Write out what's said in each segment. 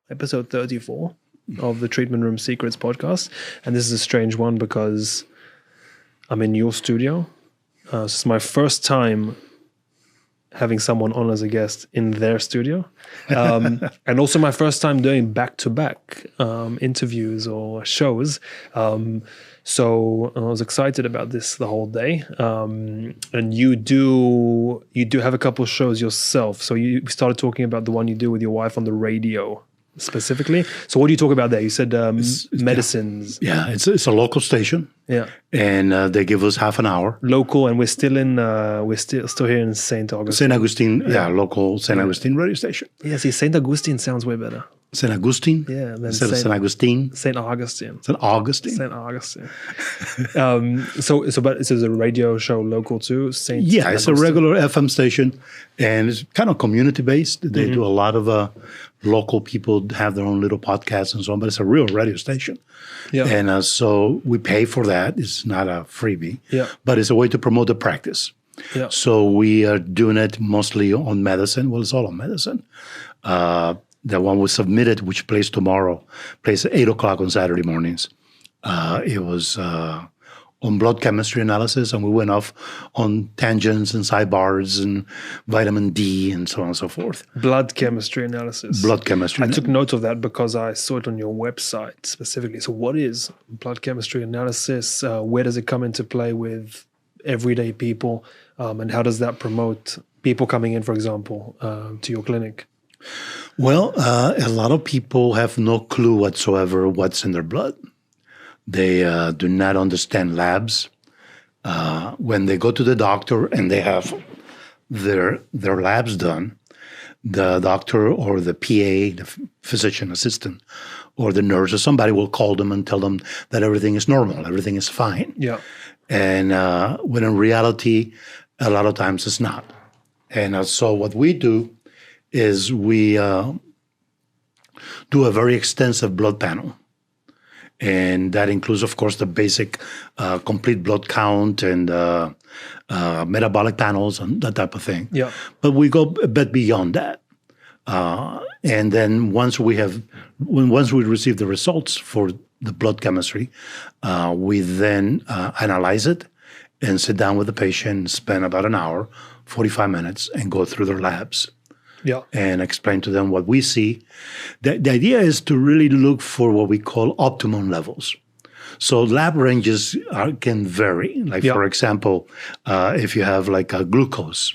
episode 34 of the Treatment Room Secrets podcast. And this is a strange one because I'm in your studio. This is my first time having someone on as a guest in their studio. And also my first time doing back-to-back interviews or shows. So I was excited about this the whole day. And you do have a couple of shows yourself. So we started talking about the one you do with your wife on the radio specifically. So what do you talk about there? You said medicines. Yeah, it's a local station. Yeah, and they give us half an hour. Local, and we're still here in St. Augustine. St. Augustine, local St. Augustine radio station. Yeah, see, St. Augustine sounds way better. St. Augustine? Yeah. Instead of St. Augustine? St. Augustine. St. Augustine? St. Augustine. But it's a radio show local too? Yeah, it's a regular FM station, and it's kind of community-based. They do a lot of local people have their own little podcasts and so on, but it's a real radio station. Yeah. And so we pay for that. It's not a freebie, but it's a way to promote the practice. Yeah. So we are doing it mostly on medicine. Well, it's all on medicine. The one we submitted, which plays tomorrow, plays at 8 o'clock on Saturday mornings. It was on blood chemistry analysis, and we went off on tangents and sidebars and vitamin D and so on and so forth. Blood chemistry analysis. Blood chemistry. I took note of that because I saw it on your website specifically. So what is blood chemistry analysis? Where does it come into play with everyday people? And how does that promote people coming in, for example, to your clinic? Well, a lot of people have no clue whatsoever what's in their blood. They do not understand labs. When they go to the doctor and they have their labs done, the doctor or the PA, the physician assistant, or the nurse or somebody will call them and tell them that everything is normal, everything is fine. Yeah. And when in reality, a lot of times it's not. And so what we do is we do a very extensive blood panel. And that includes, of course, the basic complete blood count and metabolic panels and that type of thing. Yeah. But we go a bit beyond that. And then once we receive the results for the blood chemistry, we then analyze it and sit down with the patient, spend about an hour, 45 minutes, and go through their labs. Yeah. And explain to them what we see. The idea is to really look for what we call optimum levels. So lab ranges can vary. Like, for example, if you have like a glucose,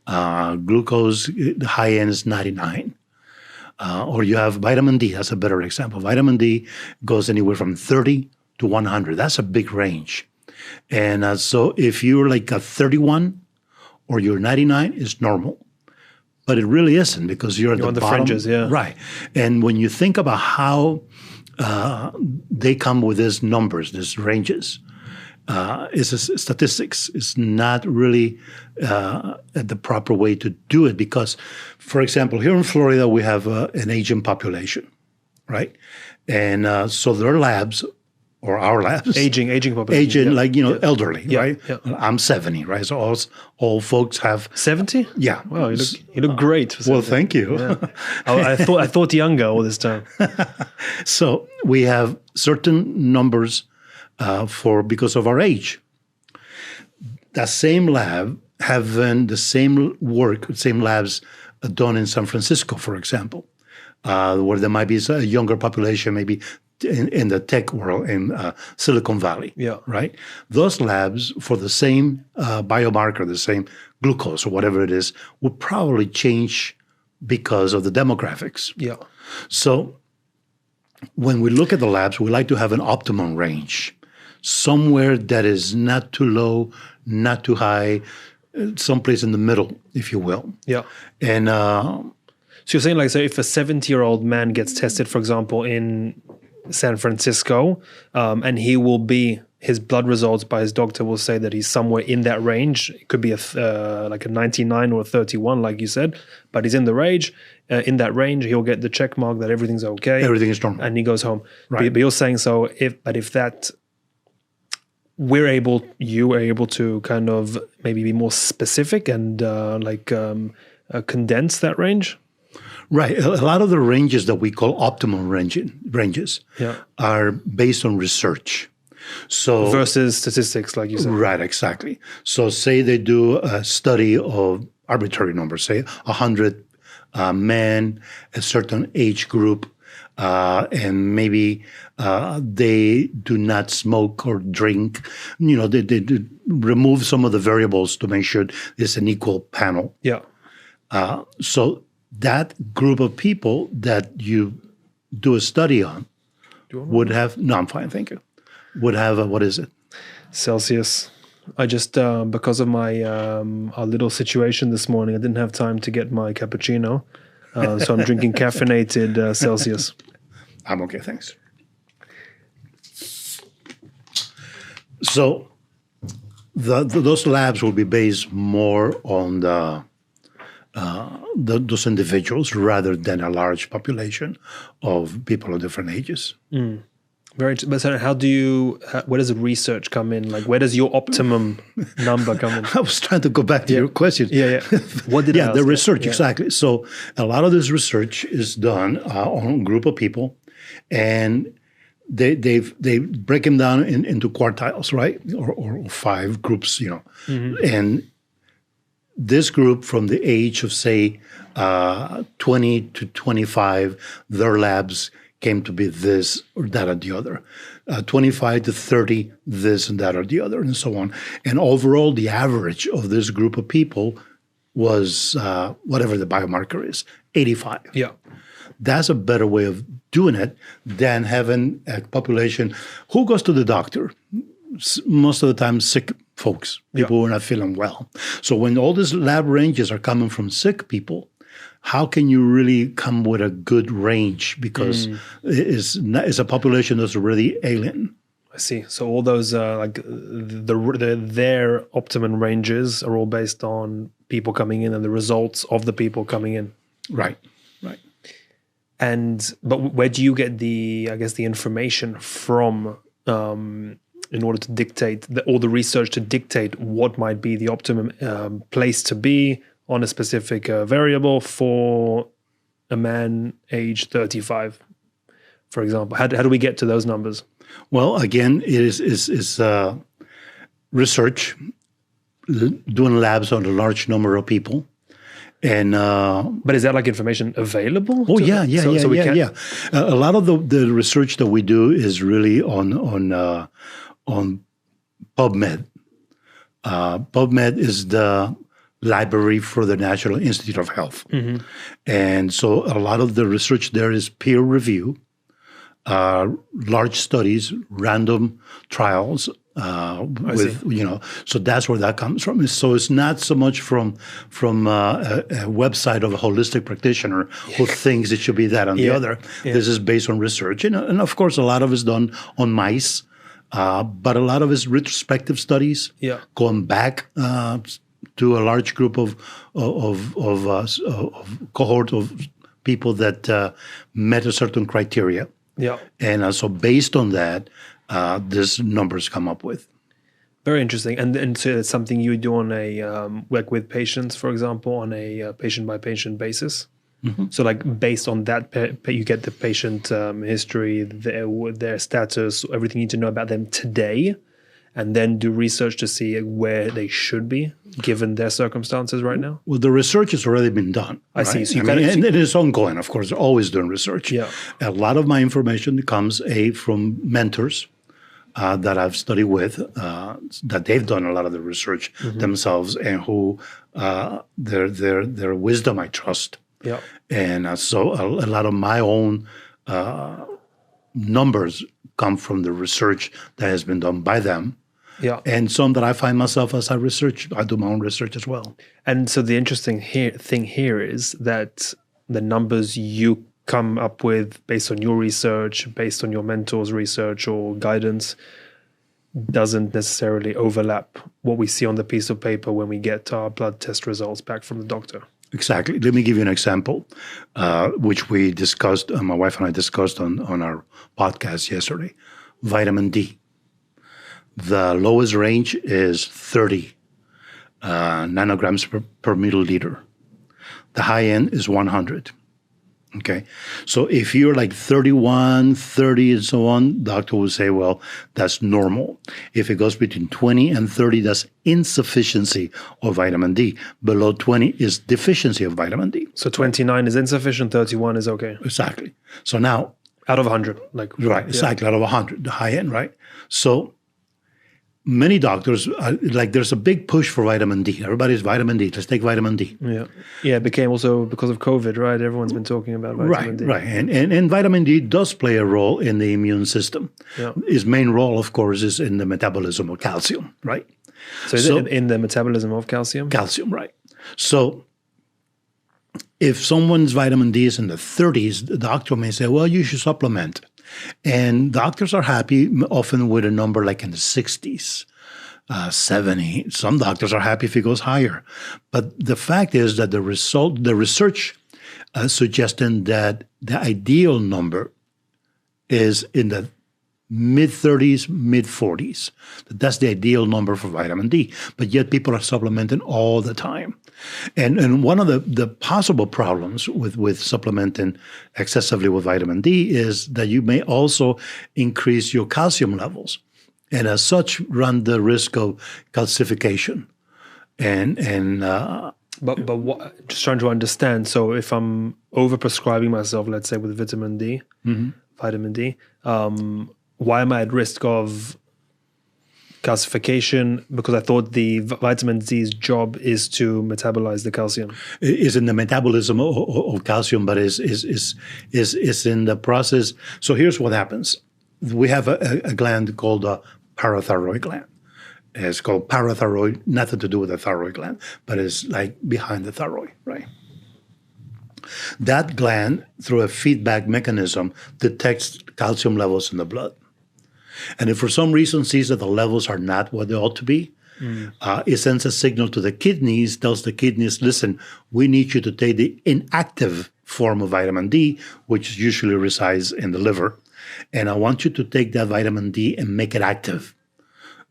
glucose, the high end is 99. Or you have vitamin D. That's a better example. Vitamin D goes anywhere from 30 to 100. That's a big range. And so if you're like a 31 or you're 99, it's normal. But it really isn't, because you're at the on the bottom. fringes, yeah. Right. And when you think about how they come with these numbers, these ranges, it's statistics. It's not really the proper way to do it because, for example, here in Florida, we have an aging population, right? And so their labs, or our labs. Aging population. Aging, elderly, right? Yeah. I'm 70, right? So all folks have 70? Yeah. Wow, you look great. Well, thank you. Yeah. I thought younger all this time. So we have certain numbers because of our age. That same lab having the same work, same labs done in San Francisco, for example, where there might be a younger population, maybe in the tech world in Silicon Valley, right? Those labs for the same biomarker, the same glucose or whatever it is, will probably change because of the demographics. Yeah. So when we look at the labs, we like to have an optimum range, somewhere that is not too low, not too high, someplace in the middle, if you will. Yeah. And so you're saying, like, so if a 70-year-old man gets tested, for example, in San Francisco, and his blood results by his doctor will say that he's somewhere in that range. It could be like a 99 or a 31, like you said, but he's in the range. In that range, he'll get the check mark that everything's okay. Everything is normal, and he goes home. Right. But you're saying if that, you are able to kind of maybe be more specific and condense that range. Right. A lot of the ranges that we call optimum ranges are based on research. So versus statistics, like you said. Right, exactly. So say they do a study of arbitrary numbers, say 100 men, a certain age group, and maybe they do not smoke or drink. They remove some of the variables to make sure it's an equal panel. Yeah. So that group of people that you do a study on would have, no, I'm fine, thank you, would have, what is it? Celsius. I just, because of my our little situation this morning, I didn't have time to get my cappuccino. So I'm drinking caffeinated Celsius. I'm okay, thanks. So those labs will be based more on those individuals rather than a large population of people of different ages. Mm. But so where does the research come in? Like, where does your optimum number come in? I was trying to go back to your question. Yeah. What did I ask? The research, exactly. So a lot of this research is done on a group of people, and they break them down into quartiles, right? Or 5 groups, And this group from the age of, say, 20 to 25, their labs came to be this or that or the other. 25 to 30, this and that or the other, and so on. And overall, the average of this group of people was whatever the biomarker is, 85. Yeah. That's a better way of doing it than having a population. Who goes to the doctor? Most of the time, sick folks, people who are not feeling well. So when all these lab ranges are coming from sick people, how can you really come with a good range? Because it's a population that's already alien. I see. So all those their optimum ranges are all based on people coming in and the results of the people coming in. Right. But where do you get the information from in order to dictate all the research to dictate what might be the optimum place to be on a specific variable for a man age 35, for example? How do we get to those numbers? Well, again, it is research, doing labs on a large number of people. And but is that like information available? Oh, yeah. A lot of the research that we do is really on PubMed. PubMed is the library for the National Institute of Health. Mm-hmm. And so a lot of the research there is peer review, large studies, random trials, so that's where that comes from. So it's not so much from a website of a holistic practitioner who thinks it should be that on the other. Yeah. This is based on research. And of course, a lot of it's done on mice, but a lot of it's retrospective studies, going back to a large group of cohort of people that met a certain criteria. Yeah. And so based on that, these numbers come up with. Very interesting. And so it's something you do on a, like with patients, for example, on a patient-by-patient basis? Mm-hmm. So like based on that, you get the patient history, their status, everything you need to know about them today, and then do research to see where they should be given their circumstances right now? Well, the research has already been done. I see. So and it is ongoing, of course. They're always doing research. Yeah. A lot of my information comes from mentors that I've studied with, that they've done a lot of the research themselves, and who their wisdom I trust. Yeah. And so a lot of my own numbers come from the research that has been done by them. Yeah. And some that I find myself as I research, I do my own research as well. And so the interesting thing here is that the numbers you come up with based on your research, based on your mentor's research or guidance, doesn't necessarily overlap what we see on the piece of paper when we get our blood test results back from the doctor. Exactly. Let me give you an example, which we discussed, my wife and I discussed on our podcast yesterday. Vitamin D. The lowest range is 30 nanograms per milliliter. The high end is 100. Okay. So if you're like 31, 30, and so on, doctor will say, well, that's normal. If it goes between 20 and 30, that's insufficiency of vitamin D. Below 20 is deficiency of vitamin D. So 29 is insufficient, 31 is okay. Exactly. So now, out of 100, like right, exactly, out of 100, the high end, right? So many doctors, like there's a big push for vitamin D. Everybody's vitamin D. Let's take vitamin D. Yeah. Yeah, it became also because of COVID, right? Everyone's been talking about vitamin D. Right. And vitamin D does play a role in the immune system. Yeah. Its main role, of course, is in the metabolism of calcium, right? So is it in the metabolism of calcium? Calcium, right. So if someone's vitamin D is in the 30s, the doctor may say, well, you should supplement. And doctors are happy often with a number like in the 60s, 70. Some doctors are happy if it goes higher. But the fact is that the research suggesting that the ideal number is in the mid-30s, mid-40s. That's the ideal number for vitamin D. But yet people are supplementing all the time. And one of the possible problems with supplementing excessively with vitamin D is that you may also increase your calcium levels, and as such run the risk of calcification. But what, just trying to understand. So if I'm overprescribing myself, let's say with vitamin D, why am I at risk of calcification? Because I thought the vitamin D's job is to metabolize the calcium. Is in the metabolism of calcium, but is in the process. So here's what happens. We have a gland called the parathyroid gland. It's called parathyroid, nothing to do with the thyroid gland, but it's like behind the thyroid, right? That gland, through a feedback mechanism, detects calcium levels in the blood. And if for some reason sees that the levels are not what they ought to be, it sends a signal to the kidneys, tells the kidneys, listen, we need you to take the inactive form of vitamin D, which usually resides in the liver, and I want you to take that vitamin D and make it active.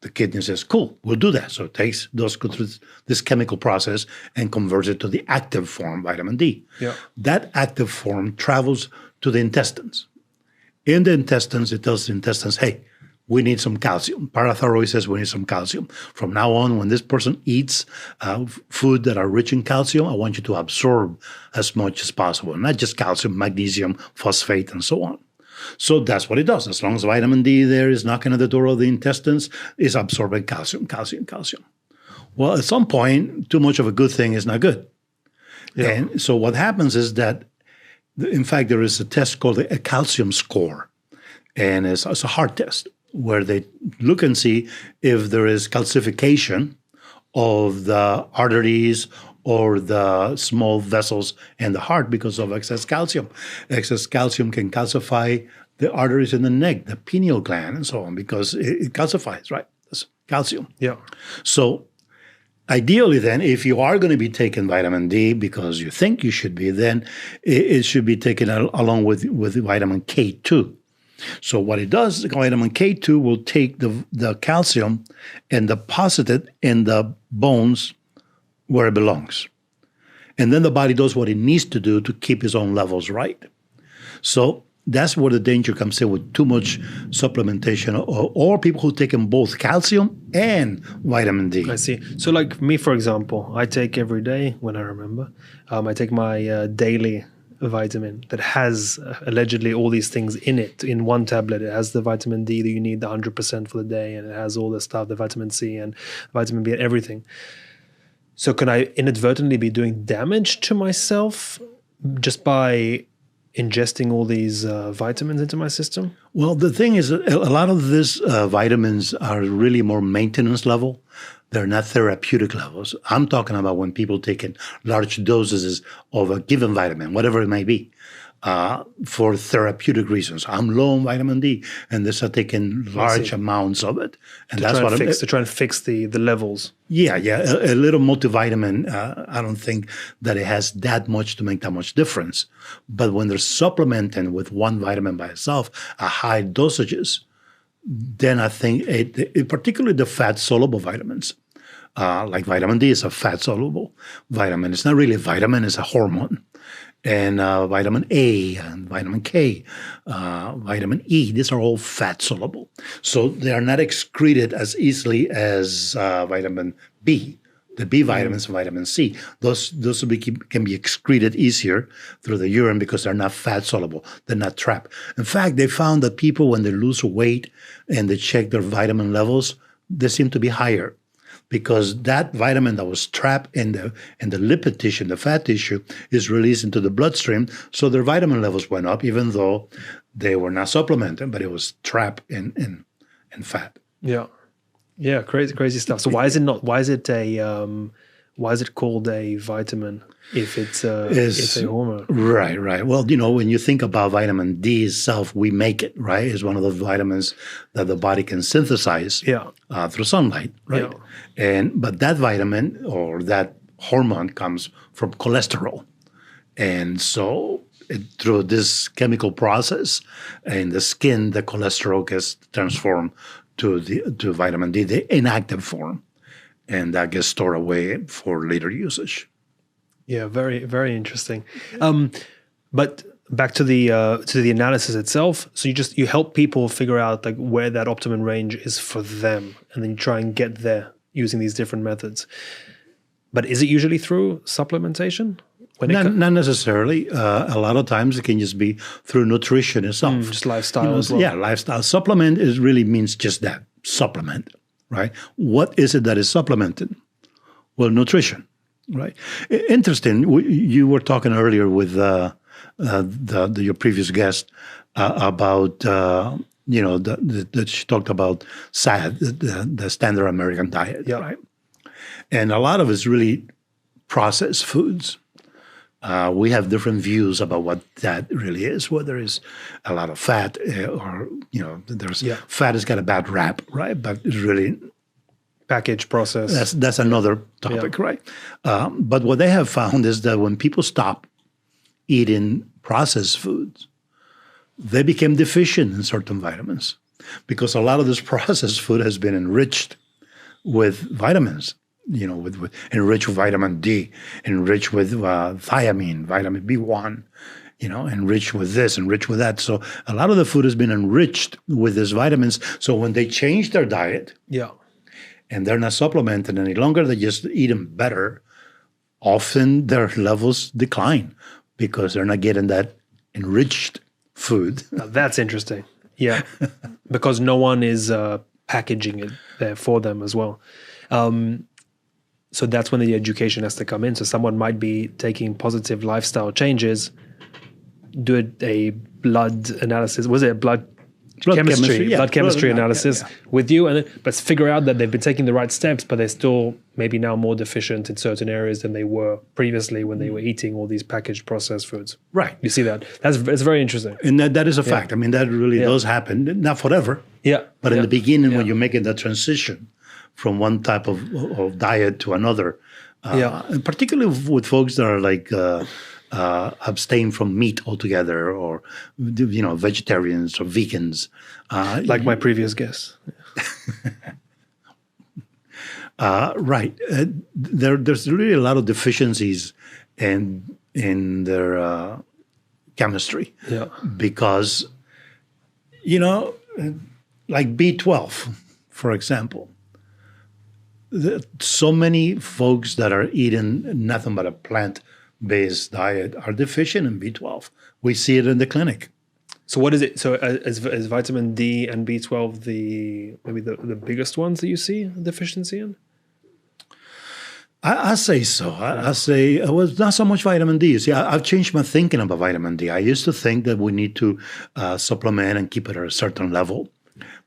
The kidney says, cool, we'll do that. So it goes through this chemical process and converts it to the active form, vitamin D. Yeah. That active form travels to the intestines. In the intestines, it tells the intestines, hey, we need some calcium. Parathyroid says we need some calcium. From now on, when this person eats food that are rich in calcium, I want you to absorb as much as possible. Not just calcium, magnesium, phosphate, and so on. So that's what it does. As long as vitamin D there is knocking at the door of the intestines, it's absorbing calcium. Well, at some point, too much of a good thing is not good. Yeah. And so what happens is that, in fact, there is a test called a calcium score. And it's a hard test where they look and see if there is calcification of the arteries or the small vessels in the heart because of excess calcium. Excess calcium can calcify the arteries in the neck, the pineal gland, and so on, because it calcifies, right? That's calcium. Yeah. So ideally then, if you are going to be taking vitamin D because you think you should be, then it should be taken along with vitamin K2. So what it does, vitamin K2 will take the calcium and deposit it in the bones where it belongs. And then the body does what it needs to do to keep its own levels right. So that's where the danger comes in with too much supplementation or people who take in both calcium and vitamin D. I see. So like me, for example, I take every day, when I remember, I take my daily vitamin that has allegedly all these things in it. In one tablet, it has the vitamin D that you need, the 100% for the day, and it has all the stuff, the vitamin C and vitamin B and everything. So can I inadvertently be doing damage to myself just by ingesting all these vitamins into my system? Well, the thing is, a lot of these vitamins are really more maintenance level. They're not therapeutic levels. I'm talking about when people take in large doses of a given vitamin, whatever it may be, for therapeutic reasons. I'm low on vitamin D, and they start taking large amounts of it. And that's what to try and fix the levels. Yeah. A little multivitamin, I don't think that it has that much to make that much difference. But when they're supplementing with one vitamin by itself at high dosages, then I think, particularly the fat-soluble vitamins, like vitamin D is a fat-soluble vitamin. It's not really a vitamin, it's a hormone. and vitamin A and vitamin K, vitamin E. These are all fat soluble. So they are not excreted as easily as vitamin B. The B vitamins and vitamin C, those can be excreted easier through the urine because they're not fat soluble. They're not trapped. In fact, they found that people, when they lose weight and they check their vitamin levels, they seem to be higher because that vitamin that was trapped in the lipid tissue, the fat tissue, is released into the bloodstream. So their vitamin levels went up, even though they were not supplemented, but it was trapped in fat. Yeah. Yeah, crazy stuff. So why is it called a vitamin if it's a hormone? Right. Well, when you think about vitamin D itself, we make it, right? It's one of those vitamins that the body can synthesize through sunlight, right? Yeah. But that vitamin or that hormone comes from cholesterol. And so through this chemical process in the skin, the cholesterol gets transformed to vitamin D, the inactive form, and that gets stored away for later usage. Yeah, very, very interesting. But back to the analysis itself. So you help people figure out like where that optimum range is for them, and then you try and get there using these different methods. But is it usually through supplementation? Not necessarily. A lot of times it can just be through nutrition itself. Just lifestyle as well. Yeah, lifestyle. Supplement really means just that, supplement, right? What is it that is supplemented? Well, nutrition, right? Interesting. You were talking earlier with your previous guest about, that she talked about SAD, the standard American diet, right? And a lot of it's really processed foods. We have different views about what that really is, whether it's a lot of fat or, fat has got a bad rap, right? But it's really packaged process. That's another topic, right? But what they have found is that when people stop eating processed foods, they became deficient in certain vitamins because a lot of this processed food has been enriched with vitamins. With enriched with vitamin D, enriched with thiamine, vitamin B1, enriched with this, enriched with that. So a lot of the food has been enriched with these vitamins. So when they change their diet, and they're not supplemented any longer, they just eat them better, often their levels decline because they're not getting that enriched food. Now that's interesting. Yeah, because no one is packaging it there for them as well. So that's when the education has to come in. So someone might be taking positive lifestyle changes, do a blood analysis. Was it a blood chemistry analysis with you, but figure out that they've been taking the right steps, but they're still maybe now more deficient in certain areas than they were previously when they were eating all these packaged processed foods. Right. You see that? It's very interesting. And that is a fact. I mean, that really does happen. Not forever. Yeah. But in the beginning, when you're making that transition from one type of diet to another, and particularly with folks that are like abstain from meat altogether, or vegetarians or vegans, like my previous guest. Right. There's really a lot of deficiencies in their chemistry, because like B12, for example. So many folks that are eating nothing but a plant-based diet are deficient in B12. We see it in the clinic. So what is it? So is vitamin D and B12 maybe the biggest ones that you see a deficiency in? I say so. I say it was not so much vitamin D. See, I've changed my thinking about vitamin D. I used to think that we need to supplement and keep it at a certain level.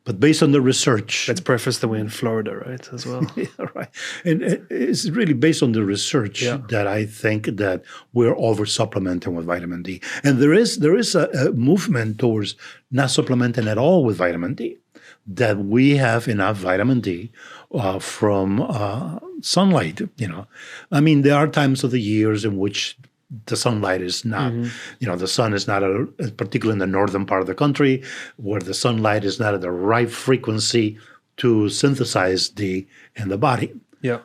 But based on the research... Let's preface that we're in Florida, right, as well. Right. And it's really based on the research that I think that we're over-supplementing with vitamin D. And there is a movement towards not supplementing at all with vitamin D, that we have enough vitamin D from sunlight, I mean, there are times of the years in which the sunlight is not, the sun is not, particularly in the northern part of the country, where the sunlight is not at the right frequency to synthesize D in the body. Yeah.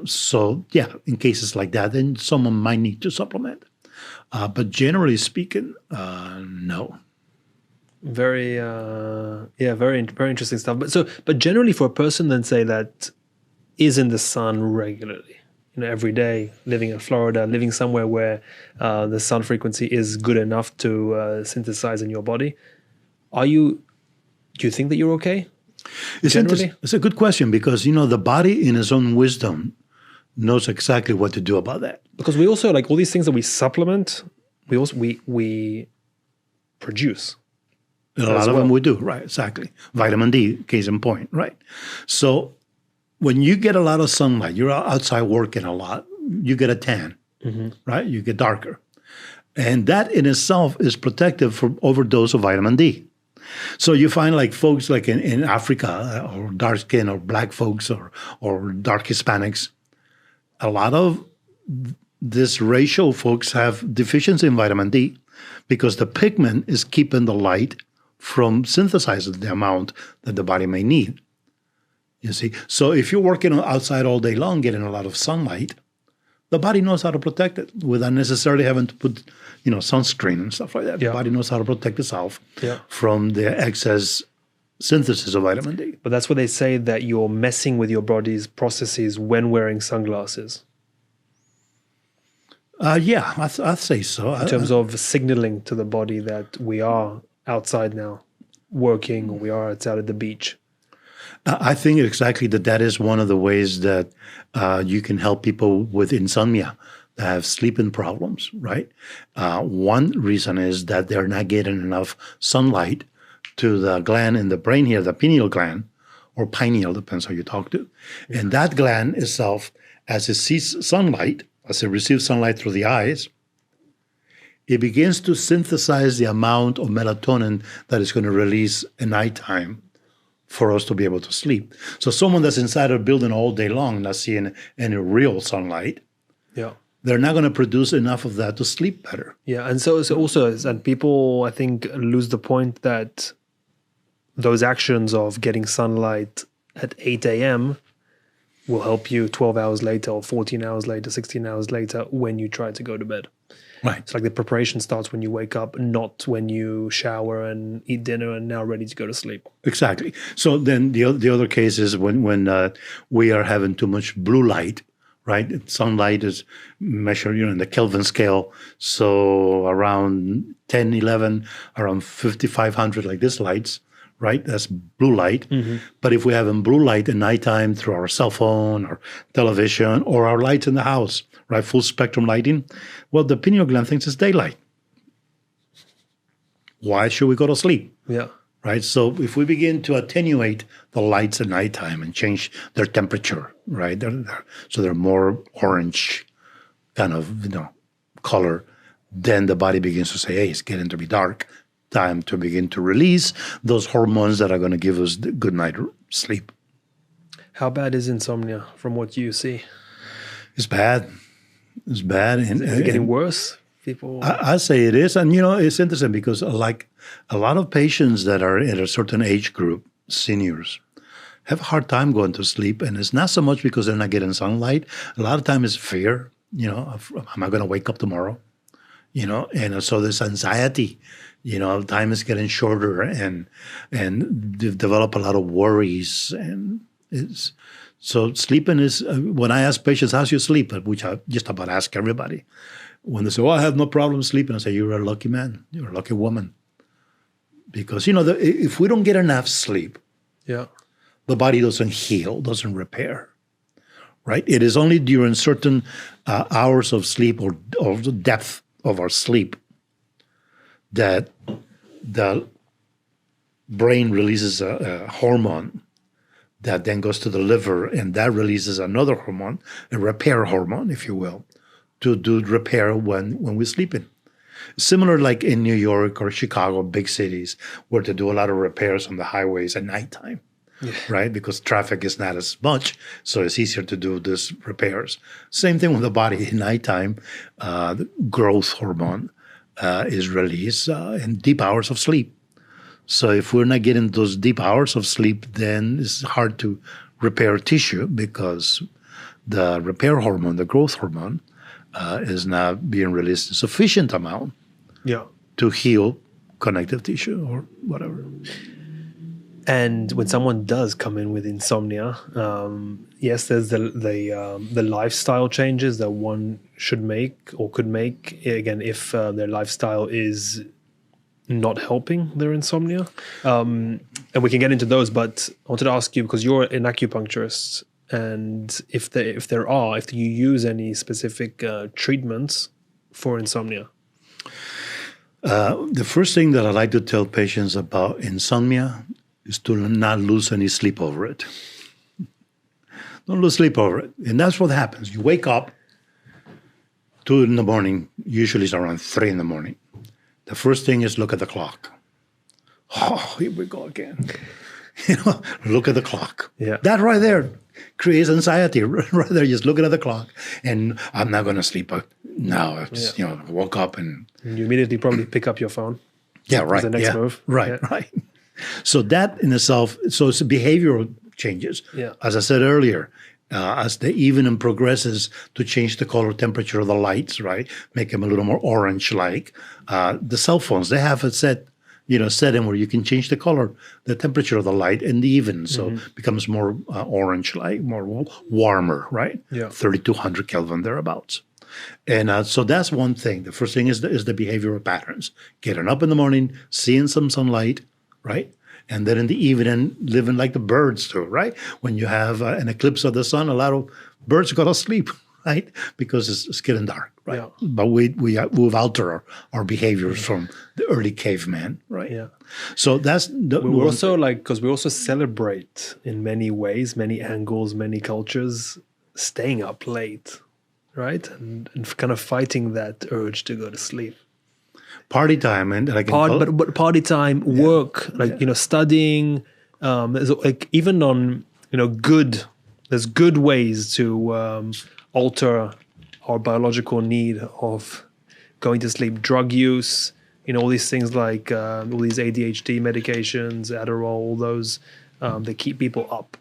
So, in cases like that, then someone might need to supplement. But generally speaking, no. Very, very interesting stuff. But generally, for a person, then say that is in the sun regularly, every day, living in Florida, living somewhere where the sun frequency is good enough to synthesize in your body, do you think that you're okay? It's a good question because, the body in its own wisdom knows exactly what to do about that. Because we also, like all these things that we supplement, we produce. A lot of them we do, right, exactly. Vitamin D, case in point, right? So when you get a lot of sunlight, you're outside working a lot, you get a tan, right? You get darker. And that in itself is protective from overdose of vitamin D. So you find like folks like in Africa or dark skin or black folks or dark Hispanics, a lot of this racial folks have deficiency in vitamin D because the pigment is keeping the light from synthesizing the amount that the body may need. You see? So if you're working outside all day long, getting a lot of sunlight, the body knows how to protect it without necessarily having to put, sunscreen and stuff like that. Yeah. The body knows how to protect itself from the excess synthesis of vitamin D. But that's what they say, that you're messing with your body's processes when wearing sunglasses. Yeah, I'd say so. In terms of signaling to the body that we are outside now, working, or we are outside at the beach. I think exactly that is one of the ways that you can help people with insomnia that have sleeping problems, right? One reason is that they're not getting enough sunlight to the gland in the brain here, the pineal gland, or pineal, depends how you talk to. And that gland itself, as it sees sunlight, as it receives sunlight through the eyes, it begins to synthesize the amount of melatonin that is going to release at nighttime for us to be able to sleep. So someone that's inside a building all day long, not seeing any real sunlight, they're not going to produce enough of that to sleep better. Yeah, and so also, and people, I think, lose the point that those actions of getting sunlight at 8 a.m. will help you 12 hours later or 14 hours later, 16 hours later when you try to go to bed. Right. It's like the preparation starts when you wake up, not when you shower and eat dinner and now ready to go to sleep. Exactly. So then the other case is when we are having too much blue light, right? Sunlight is measured, in the Kelvin scale. So around 10, 11, around 5,500, like this lights, right? That's blue light. Mm-hmm. But if we have blue light at nighttime through our cell phone or television or our lights in the house, right, full spectrum lighting, well, the pineal gland thinks it's daylight. Why should we go to sleep? Yeah. Right? So if we begin to attenuate the lights at nighttime and change their temperature, right, so they're more orange kind of, color, then the body begins to say, hey, it's getting to be dark. Time to begin to release those hormones that are going to give us the good night sleep. How bad is insomnia from what you see? It's bad. It's bad. Is it getting worse? I say it is. And, it's interesting because like a lot of patients that are in a certain age group, seniors, have a hard time going to sleep. And it's not so much because they're not getting sunlight. A lot of time it's fear, am I going to wake up tomorrow? And so there's anxiety. Time is getting shorter and develop a lot of worries. And so sleeping is, when I ask patients, how's your sleep? Which I just about ask everybody. When they say, I have no problem sleeping, I say, you're a lucky man. You're a lucky woman. Because, if we don't get enough sleep, the body doesn't heal, doesn't repair, right? It is only during certain hours of sleep or the depth of our sleep that the brain releases a hormone that then goes to the liver, and that releases another hormone, a repair hormone, if you will, to do repair when we're sleeping. Similar like in New York or Chicago, big cities, where they do a lot of repairs on the highways at nighttime, right? Because traffic is not as much, so it's easier to do these repairs. Same thing with the body at nighttime. The growth hormone is released in deep hours of sleep. So if we're not getting those deep hours of sleep, then it's hard to repair tissue because the repair hormone, the growth hormone, is not being released in sufficient amount to heal connective tissue or whatever. And when someone does come in with insomnia, yes, there's the lifestyle changes that one should make or could make, again, if their lifestyle is not helping their insomnia. And we can get into those, but I wanted to ask you, because you're an acupuncturist, and if you use any specific treatments for insomnia. The first thing that I like to tell patients about insomnia is to not lose any sleep over it. Don't lose sleep over it. And that's what happens. You wake up 2 in the morning, usually it's around 3 in the morning. The first thing is look at the clock. Oh, here we go again. Look at the clock. Yeah. That right there creates anxiety. Right there, just looking at the clock. And I'm not going to sleep now. I just, woke up and you immediately probably pick up your phone. Yeah, right. The next move. Right. So that in itself, so it's behavioral changes. Yeah. As I said earlier, as the evening progresses, to change the color temperature of the lights, right? Make them a little more orange-like. The cell phones, they have a setting where you can change the color, the temperature of the light in the evening. So it becomes more orange-like, more warmer, right? Yeah. 3,200 Kelvin, thereabouts. And so that's one thing. The first thing is the behavioral patterns. Getting up in the morning, seeing some sunlight, right? And then in the evening, living like the birds do, right? When you have an eclipse of the sun, a lot of birds go to sleep, right? Because it's getting dark, right? Yeah. But we've altered our behaviors from the early caveman, right? Yeah. So that's the we also because we also celebrate in many ways, many angles, many cultures, staying up late, right? And kind of fighting that urge to go to sleep. Party time and but party time, work, studying. There's even on there's good ways to alter our biological need of going to sleep. Drug use, all these things like all these ADHD medications, Adderall, all those they keep people up.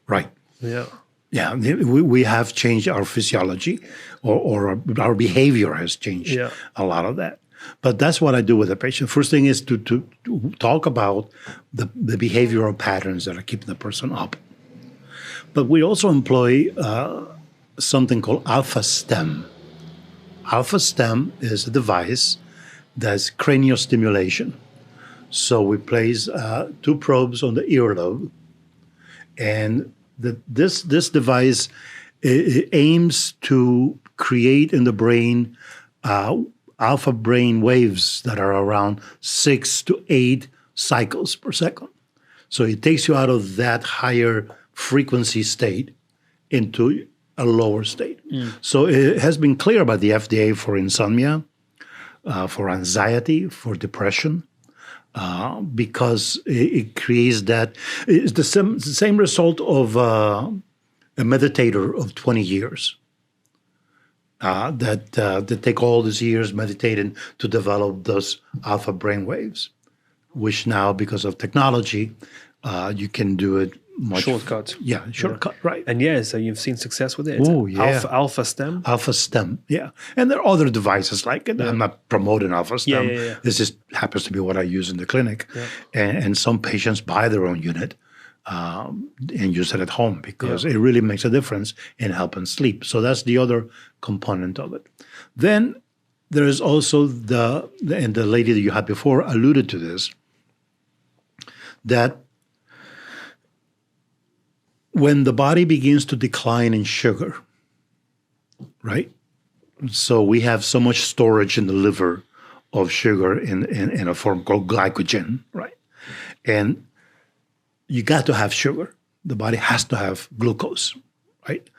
Right. Yeah. Yeah, we have changed our physiology, or our behavior has changed a lot of that. But that's what I do with the patient. First thing is to talk about the behavioral patterns that are keeping the person up. But we also employ something called Alpha Stem. Alpha Stem is a device that's cranial stimulation. So we place 2 probes on the earlobe, and this device aims to create in the brain alpha brain waves that are around 6 to 8 cycles per second. So it takes you out of that higher frequency state into a lower state. So it has been clear by the FDA for insomnia, for anxiety, for depression, because it creates that. It's the same result of a meditator of 20 years that take all these years meditating to develop those alpha brain waves, which now, because of technology, you can do it much shortcut. Yeah, shortcut, right. And so you've seen success with it. Oh, yeah. Alpha Stem? Alpha Stem, yeah. And there are other devices like it. I'm not promoting Alpha Stem. Yeah. This just happens to be what I use in the clinic. Yeah. And some patients buy their own unit and use it at home because it really makes a difference in helping sleep. So that's the other component of it. Then there is also and the lady that you had before alluded to this, that when the body begins to decline in sugar, right? So we have so much storage in the liver of sugar in a form called glycogen, right? And you got to have sugar. The body has to have glucose, right?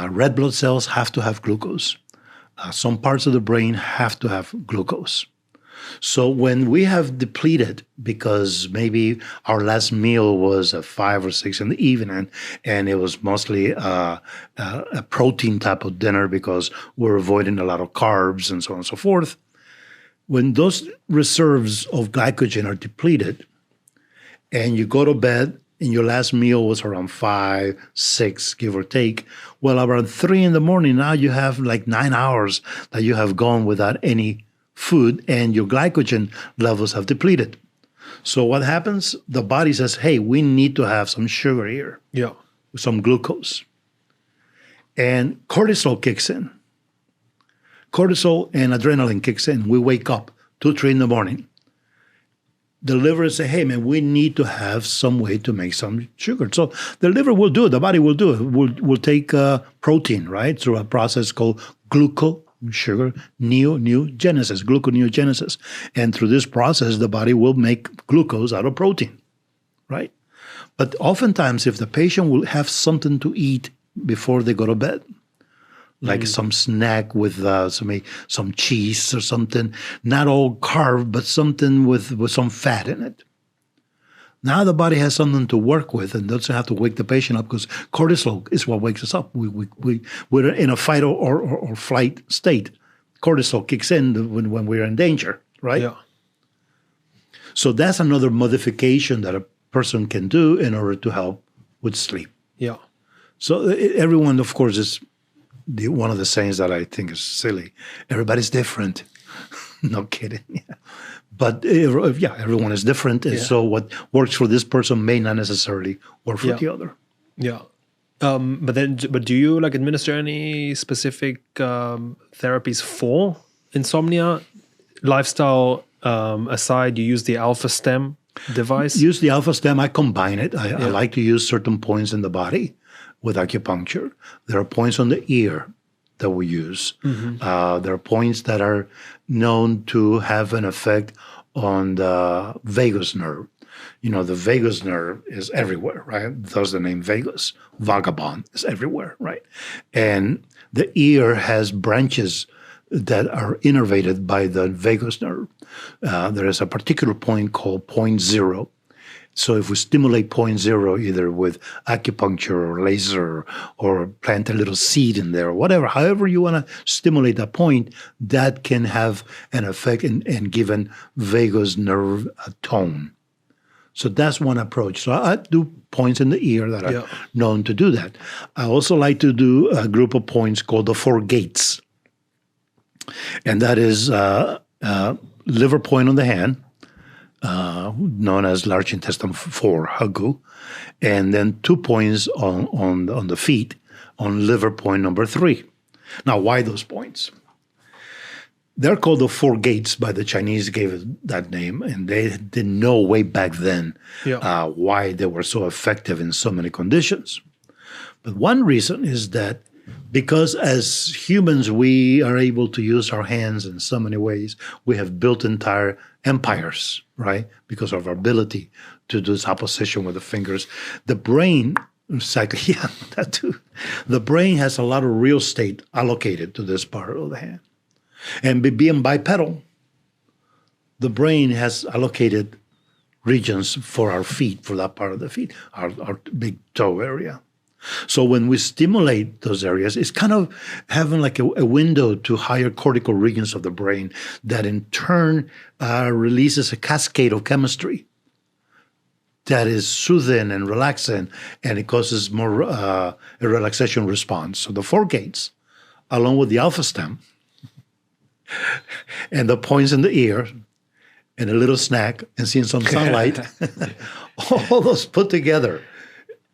Red blood cells have to have glucose. Some parts of the brain have to have glucose. So when we have depleted, because maybe our last meal was at 5 or 6 in the evening, and it was mostly a protein type of dinner because we're avoiding a lot of carbs and so on and so forth, when those reserves of glycogen are depleted and you go to bed and your last meal was around 5, 6, give or take. Well, around 3 in the morning, now you have like 9 hours that you have gone without any food, and your glycogen levels have depleted. So what happens? The body says, hey, we need to have some sugar here, Yeah. some glucose. And cortisol kicks in. Cortisol and adrenaline kicks in. We wake up 2, 3 in the morning. The liver say, hey, man, we need to have some way to make some sugar. So the liver will do it. The body will do it. We'll take protein, right, through a process called gluconeogenesis. And through this process, the body will make glucose out of protein, right? But oftentimes, if the patient will have something to eat before they go to bed, like some snack with some cheese or something, not all carb, but something with some fat in it. Now the body has something to work with and doesn't have to wake the patient up, because cortisol is what wakes us up. We're in a fight or flight state. Cortisol kicks in when we're in danger, right? Yeah. So that's another modification that a person can do in order to help with sleep. Yeah. So everyone, of course, is one of the sayings that I think is silly. Everybody's different. No kidding. Yeah. But everyone is different. And so what works for this person may not necessarily work for the other. Yeah. But do you like administer any specific therapies for insomnia? Lifestyle aside, you use the Alpha Stem device? Use the Alpha Stem. I combine it. I like to use certain points in the body with acupuncture. There are points on the ear that we use. There are points that are known to have an effect on the vagus nerve. You know, the vagus nerve is everywhere, right? Thus the name vagus. Vagabond is everywhere, right? And the ear has branches that are innervated by the vagus nerve. There is a particular point called point 0. So if we stimulate point 0, either with acupuncture or laser or plant a little seed in there, or whatever, however you want to stimulate that point, that can have an effect in giving vagus nerve a tone. So that's one approach. So I do points in the ear that are known to do that. I also like to do a group of points called the 4 gates. And that is liver point on the hand, known as large intestine 4, Hagu, and then 2 points on the feet, on liver point number 3. Now, why those points? They're called the 4 gates by the Chinese, gave it that name, and they didn't know way back then why they were so effective in so many conditions. But one reason is that because as humans, we are able to use our hands in so many ways. We have built entire empires, right? Because of our ability to do this opposition with the fingers. The brain, exactly, that too. The brain has a lot of real estate allocated to this part of the hand. And being bipedal, the brain has allocated regions for our feet, for that part of the feet, our big toe area. So when we stimulate those areas, it's kind of having like a window to higher cortical regions of the brain that in turn releases a cascade of chemistry that is soothing and relaxing, and it causes more a relaxation response. So the 4 gates, along with the Alpha Stem, and the points in the ear, and a little snack, and seeing some sunlight, all those put together,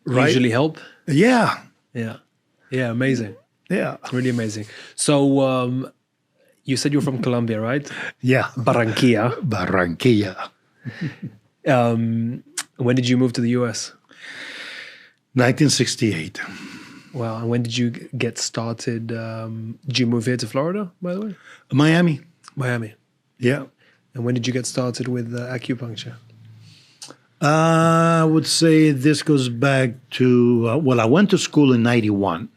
right? Usually help? Yeah. Yeah. Yeah, amazing. Yeah. It's really amazing. So you said you're from Colombia, right? Yeah. Barranquilla. Barranquilla. When did you move to the US? 1968. Wow. And when did you get started? Did you move here to Florida, by the way? Miami. Miami. Yeah. And when did you get started with acupuncture? I would say this goes back to, I went to school in 91,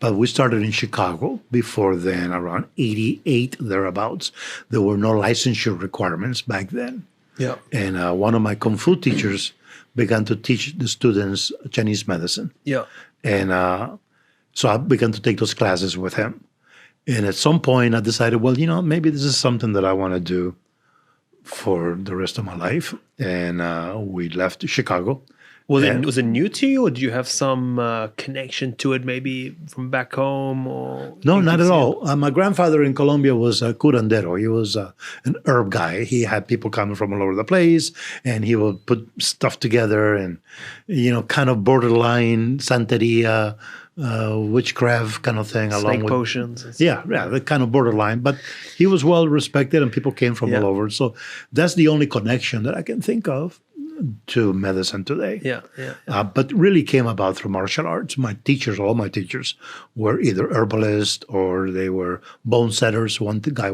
but we started in Chicago before then, around 88, thereabouts. There were no licensure requirements back then. Yeah. And one of my Kung Fu teachers began to teach the students Chinese medicine. Yeah. And so I began to take those classes with him. And at some point I decided, well, maybe this is something that I want to do for the rest of my life. And we left Chicago. Was it new to you, or do you have some connection to it, maybe from back home? Or no, not at all. My grandfather in Colombia was a curandero. He was an herb guy. He had people coming from all over the place, and he would put stuff together, and kind of borderline Santeria, witchcraft kind of thing. Snake potions. Yeah, that kind of borderline. But he was well respected, and people came from all over. So that's the only connection that I can think of to medicine today. But really came about through martial arts. All my teachers were either herbalists or they were bone setters. One guy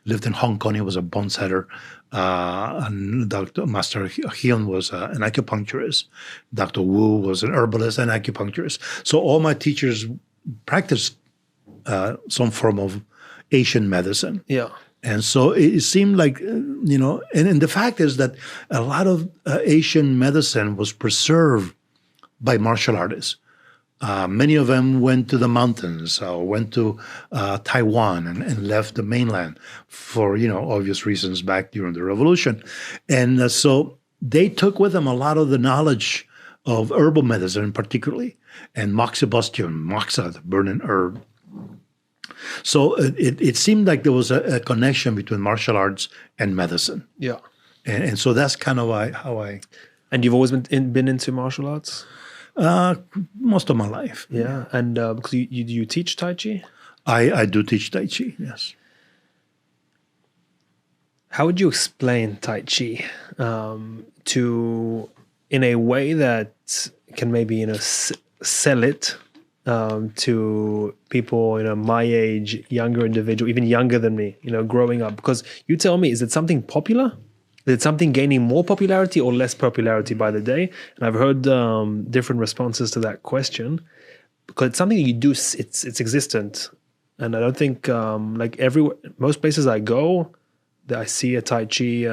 lived in Hong Kong. He was a bone setter. And Master Hyun was an acupuncturist. Dr. Wu was an herbalist and acupuncturist. So all my teachers practiced some form of Asian medicine. Yeah. And so it seemed like, and the fact is that a lot of Asian medicine was preserved by martial artists. Many of them went to the mountains or went to Taiwan and left the mainland for, obvious reasons back during the revolution. And so they took with them a lot of the knowledge of herbal medicine particularly, and moxibustion, moxa, the burning herb. So it seemed like there was a connection between martial arts and medicine. Yeah. And so that's kind of how I... And you've always been into martial arts? Most of my life. Yeah. And because you teach Tai Chi? I do teach Tai Chi, yes. How would you explain Tai Chi in a way that can maybe, sell it to people, my age, younger individual, even younger than me, growing up? Because you tell me, is it something popular? Is it something gaining more popularity or less popularity by the day? And I've heard different responses to that question, because it's something you do, it's existent. And I don't think most places I go, that I see a Tai Chi,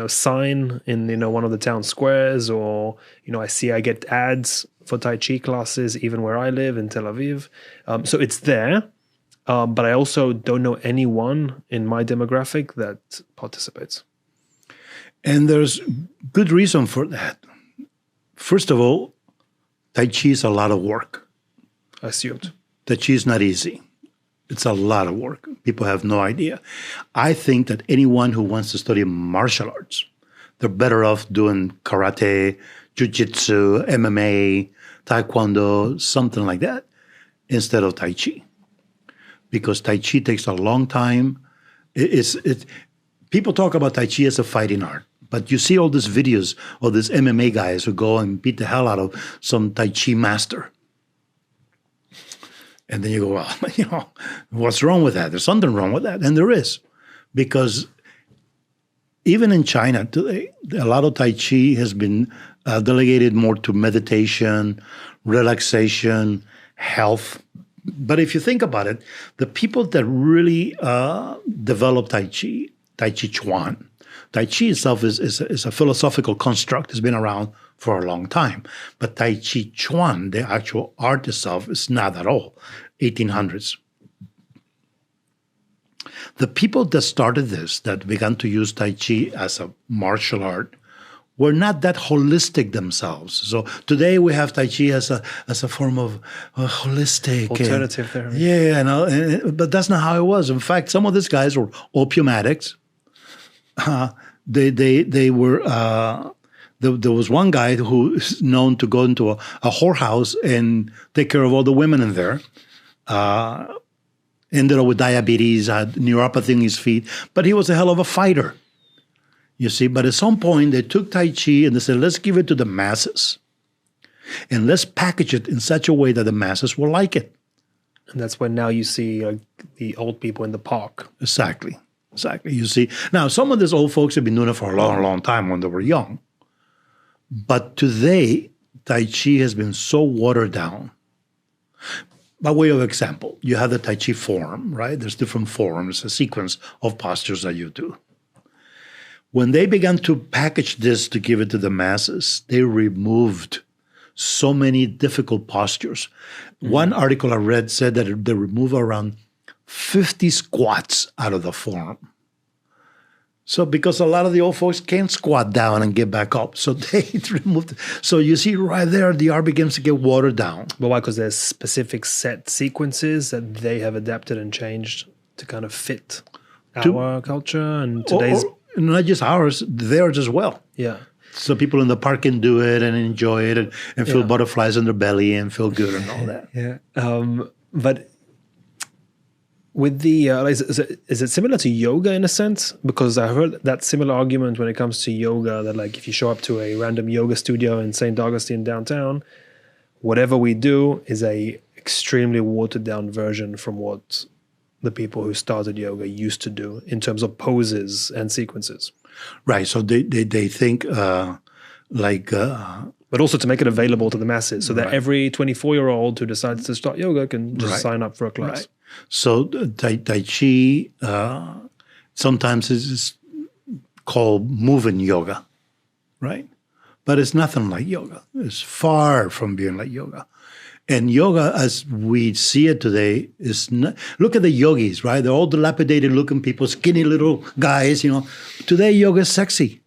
sign in, one of the town squares, or, I get ads for Tai Chi classes, even where I live in Tel Aviv. So it's there, but I also don't know anyone in my demographic that participates. And there's good reason for that. First of all, Tai Chi is a lot of work. I assumed. Tai Chi is not easy. It's a lot of work. People have no idea. I think that anyone who wants to study martial arts, they're better off doing karate, jiu-jitsu, MMA, taekwondo, something like that, instead of Tai Chi. Because Tai Chi takes a long time. People talk about Tai Chi as a fighting art, but you see all these videos of these MMA guys who go and beat the hell out of some Tai Chi master. And then you go, well, what's wrong with that? There's something wrong with that. And there is. Because even in China today, a lot of Tai Chi has been delegated more to meditation, relaxation, health. But if you think about it, the people that really develop Tai Chi Chuan. Tai Chi itself is a philosophical construct. It's been around for a long time. But Tai Chi Chuan, the actual art itself, is not at all 1800s. The people that started this, that began to use Tai Chi as a martial art, were not that holistic themselves. So today we have Tai Chi as a form of holistic alternative therapy. Yeah, but that's not how it was. In fact, some of these guys were opium addicts. They were. There was one guy who is known to go into a whorehouse and take care of all the women in there. Ended up with diabetes, had neuropathy in his feet, but he was a hell of a fighter. You see, but at some point they took Tai Chi and they said, let's give it to the masses. And let's package it in such a way that the masses will like it. And that's when now you see the old people in the park. Exactly. You see, now some of these old folks have been doing it for a long, long time when they were young. But today, Tai Chi has been so watered down. By way of example, you have the Tai Chi form, right? There's different forms, a sequence of postures that you do. When they began to package this to give it to the masses, they removed so many difficult postures. Mm-hmm. One article I read said that they removed around 50 squats out of the form. So because a lot of the old folks can't squat down and get back up, so they removed. So you see right there, the art begins to get watered down. But why? Because there's specific set sequences that they have adapted and changed to kind of fit our culture and today's. Or not just ours, theirs as well. Yeah. So people in the park can do it and enjoy it and feel butterflies in their belly and feel good and all that. Yeah. But with the, is it similar to yoga in a sense? Because I heard that similar argument when it comes to yoga, that like if you show up to a random yoga studio in St. Augustine downtown, whatever we do is a extremely watered down version from what the people who started yoga used to do in terms of poses and sequences. Right. So they think but also to make it available to the masses so that every 24-year-old who decides to start yoga can just sign up for a class. Right. So Tai Chi sometimes is called moving yoga, right? But it's nothing like yoga. It's far from being like yoga. And yoga, as we see it today, is not, look at the yogis, right? They're all dilapidated looking people, skinny little guys, Today, yoga is sexy.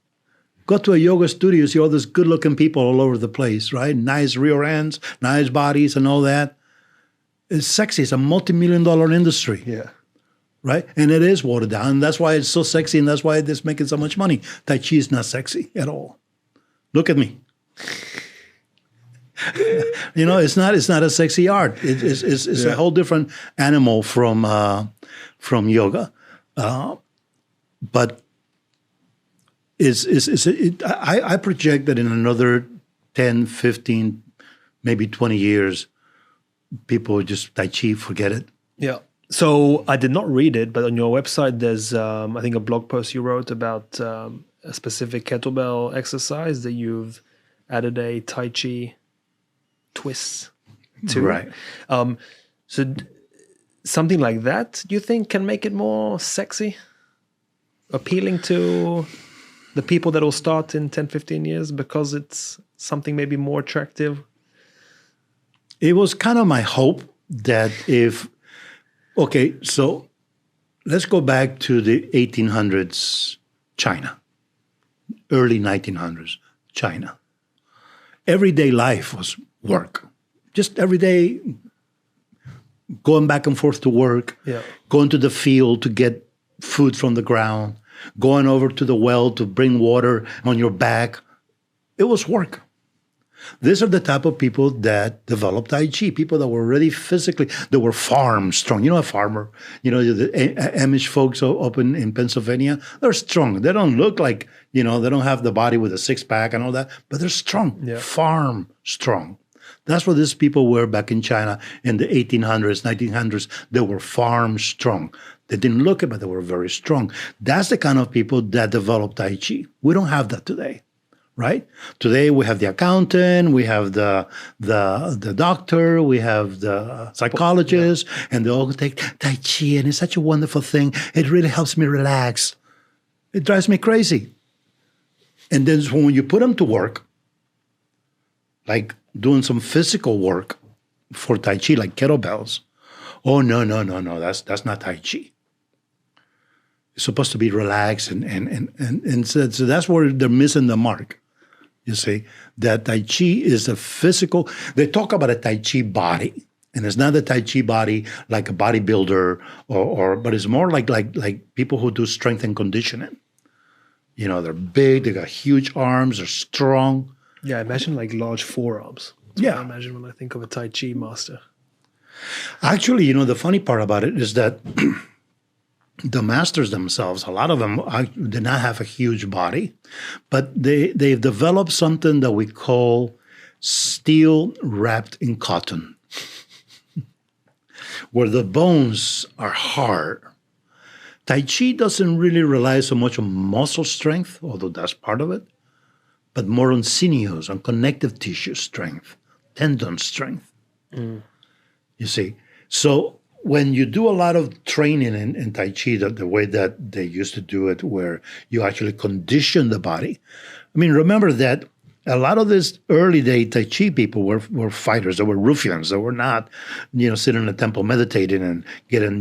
Go to a yoga studio, see all these good looking people all over the place, right? Nice rear ends, nice bodies and all that. It's sexy. It's a multi-million-dollar industry. Yeah. Right? And it is watered down. And that's why it's so sexy and that's why it's making so much money. Tai Chi is not sexy at all. Look at me. It's not a sexy art. It's a whole different animal from yoga. But I project that in another 10, 15, maybe 20 years, people just Tai Chi, forget it. Yeah. So I did not read it, but on your website, there's, I think, a blog post you wrote about a specific kettlebell exercise that you've added a Tai Chi twist to. Right. So something like that, do you think, can make it more sexy? Appealing to the people that will start in 10, 15 years because it's something maybe more attractive? It was kind of my hope that so let's go back to the 1800s China, early 1900s China. Everyday life was work. Just every day going back and forth to work, going to the field to get food from the ground, going over to the well to bring water on your back. It was work. These are the type of people that developed Tai Chi, people that were really physically, they were farm strong. A farmer, the Amish folks up in Pennsylvania, they're strong. They don't look like, they don't have the body with a six-pack and all that, but they're strong, farm strong. That's what these people were back in China in the 1800s, 1900s. They were farm strong. They didn't look it, but they were very strong. That's the kind of people that developed Tai Chi. We don't have that today. Right? Today we have the accountant, we have the doctor, we have the psychologist, and they all take Tai Chi, and it's such a wonderful thing. It really helps me relax. It drives me crazy. And then when you put them to work, like doing some physical work for Tai Chi, like kettlebells, oh no, that's not Tai Chi. It's supposed to be relaxed, and so that's where they're missing the mark. You see, that Tai Chi is a physical, they talk about a Tai Chi body, and it's not a Tai Chi body like a bodybuilder, but it's more like people who do strength and conditioning. They're big, they got huge arms, they're strong. Yeah, I imagine like large forearms. That's what I imagine when I think of a Tai Chi master. Actually, the funny part about it is that the masters themselves, a lot of them did not have a huge body, but they've developed something that we call steel wrapped in cotton, where the bones are hard. Tai Chi doesn't really rely so much on muscle strength, although that's part of it, but more on sinews, on connective tissue strength, tendon strength. You see, so when you do a lot of training in Tai Chi, the way that they used to do it, where you actually condition the body. I mean, remember that a lot of these early day Tai Chi people were fighters. They were ruffians. They were not, sitting in a temple meditating and getting,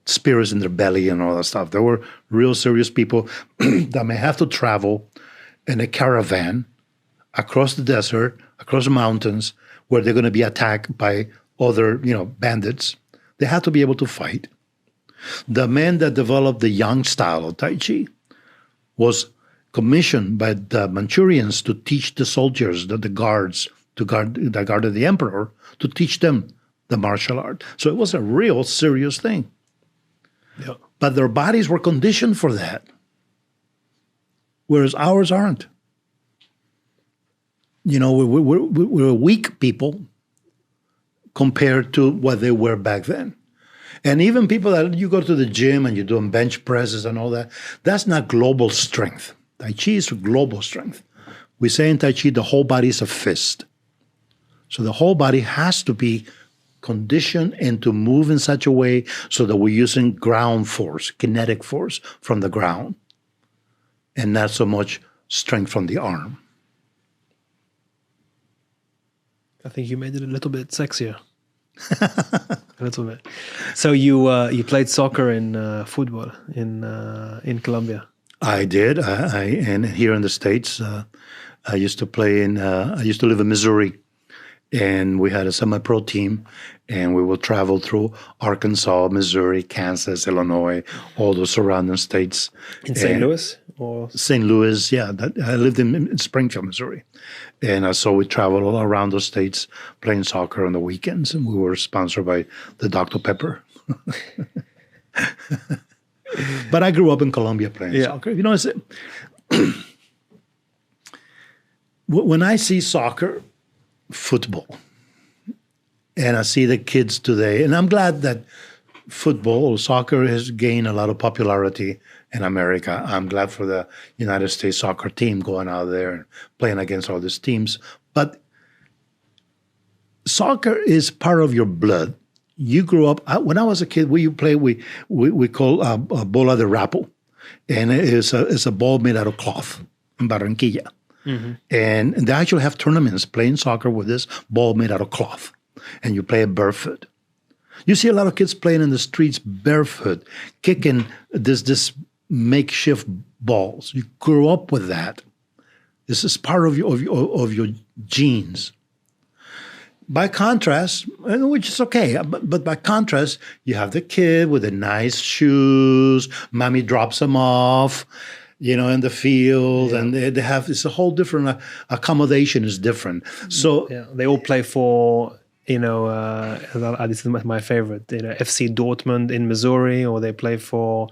spirits in their belly and all that stuff. There were real serious people that may have to travel in a caravan across the desert, across the mountains, where they're going to be attacked by other, bandits. They have to be able to fight. The man that developed the Yang style of Tai Chi was commissioned by the Manchurians to teach the soldiers, the guards, that guarded the emperor, to teach them the martial art. So it was a real serious thing. Yeah. But their bodies were conditioned for that, whereas ours aren't. We're weak people compared to what they were back then. And even people that you go to the gym and you're doing bench presses and all that, that's not global strength. Tai Chi is global strength. We say in Tai Chi, the whole body is a fist. So the whole body has to be conditioned and to move in such a way so that we're using ground force, kinetic force from the ground, and not so much strength from the arm. I think you made it a little bit sexier. A little bit. So you played soccer in football in Colombia. I did. And here in the States, I used to play I used to live in Missouri, and we had a semi-pro team, and we would travel through Arkansas, Missouri, Kansas, Illinois, all those surrounding states. In St. Louis? Or St. Louis, yeah. I lived in Springfield, Missouri. And so we traveled all around those states playing soccer on the weekends, and we were sponsored by the Dr. Pepper. But I grew up in Colombia playing soccer. When I see soccer, football, and I see the kids today, and I'm glad that football or soccer has gained a lot of popularity in America. I'm glad for the United States soccer team going out there and playing against all these teams. But soccer is part of your blood. You grew up, when I was a kid, we call bola de rapo. And it's a ball made out of cloth in Barranquilla. Mm-hmm. And they actually have tournaments playing soccer with this ball made out of cloth. And you play it barefoot. You see a lot of kids playing in the streets barefoot, kicking this makeshift balls. You grew up with that. This is part of your genes. By contrast, which is okay, but by contrast, you have the kid with the nice shoes. Mommy drops them off, in the field, and they have, it's a whole different accommodation is different. So they all play for, this is my favorite, FC Dortmund in Missouri, or they play for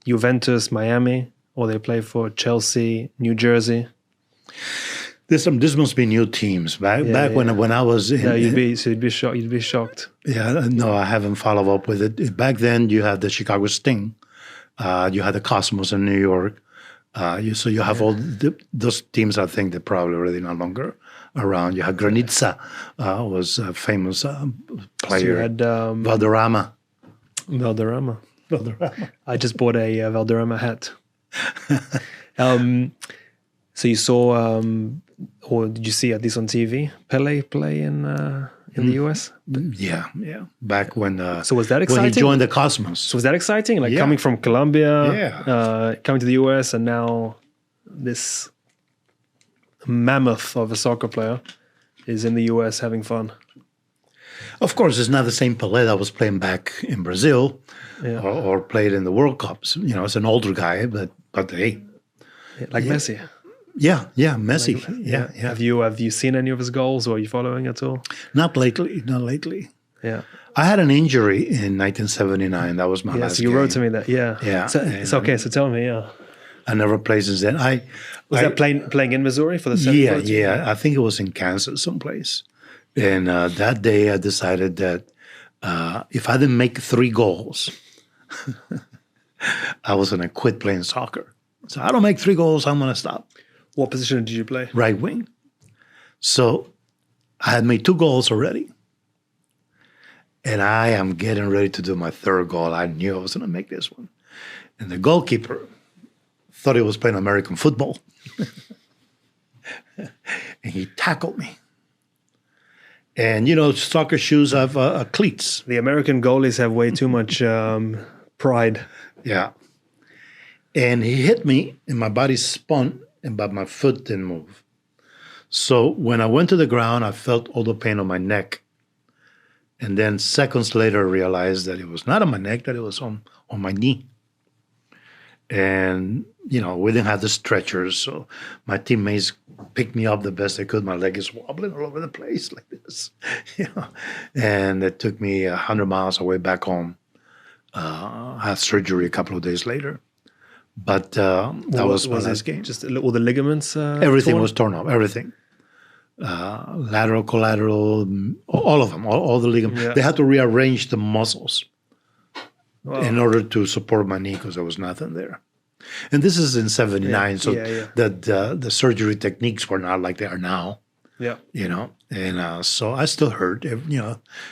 Juventus, Miami, or they play for Chelsea, New Jersey. This must be new teams. Back when I was in, you'd be shocked. You'd be shocked. Yeah, no, I haven't followed up with it. Back then, you had the Chicago Sting, you had the Cosmos in New York. You have all those teams. I think they're probably already no longer around. You had Granitza, was a famous player. So you had Valderrama. I just bought a Valderrama hat. So you saw, or did you see at least on TV, Pele play in the US? Yeah. Back when so was that exciting? When he joined the Cosmos. So was that exciting? Like coming from Colombia, coming to the US, and now this mammoth of a soccer player is in the US having fun. Of course, it's not the same Pelé that was playing back in Brazil or played in the World Cups. It's an older guy, but hey. Like Messi. Yeah, Messi. Have you seen any of his goals, or are you following at all? Not lately. Yeah. I had an injury in 1979. That was my last so you game. wrote to me that, Yeah. So, it's okay, so tell me, I never played since then. Was that playing in Missouri for the second? Yeah. I think it was in Kansas someplace. And that day I decided that if I didn't make 3 goals, I was going to quit playing soccer. So I don't make 3 goals, I'm going to stop. What position did you play? Right wing. So I had made 2 goals already. And I am getting ready to do my 3rd goal. I knew I was going to make this one. And the goalkeeper thought he was playing American football. And he tackled me. And, soccer shoes have cleats. The American goalies have way too much Pride. Yeah. And he hit me, and my body spun, but my foot didn't move. So when I went to the ground, I felt all the pain on my neck. And then seconds later, I realized that it was not on my neck, that it was on my knee. And, we didn't have the stretchers. So my teammates picked me up the best they could. My leg is wobbling all over the place like this. And it took me 100 miles away back home. I had surgery a couple of days later. But that was my last game. Just all the ligaments? Everything was torn off, everything. Lateral, collateral, all of them, all the ligaments. Yeah. They had to rearrange the muscles in order to support my knee because there was nothing there. And this is in 79, so the surgery techniques were not like they are now. Yeah. And so I still hurt,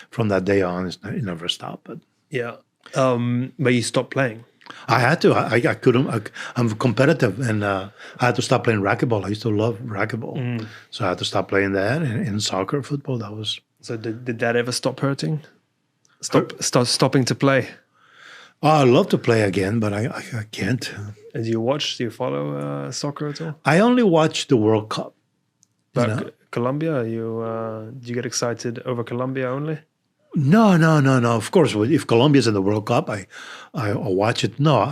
from that day on, it never stopped. But yeah. But you stopped playing. I had to. I couldn't. I'm competitive, and I had to stop playing racquetball. I used to love racquetball, so I had to stop playing that. And in soccer, football, that was. So did that ever stop hurting? Stopping to play? Oh, I love to play again, but I can't. And do you follow soccer at all? I only watch the World Cup. But Colombia, do you get excited over Colombia only? No. Of course, if Colombia's in the World Cup, I watch it. No,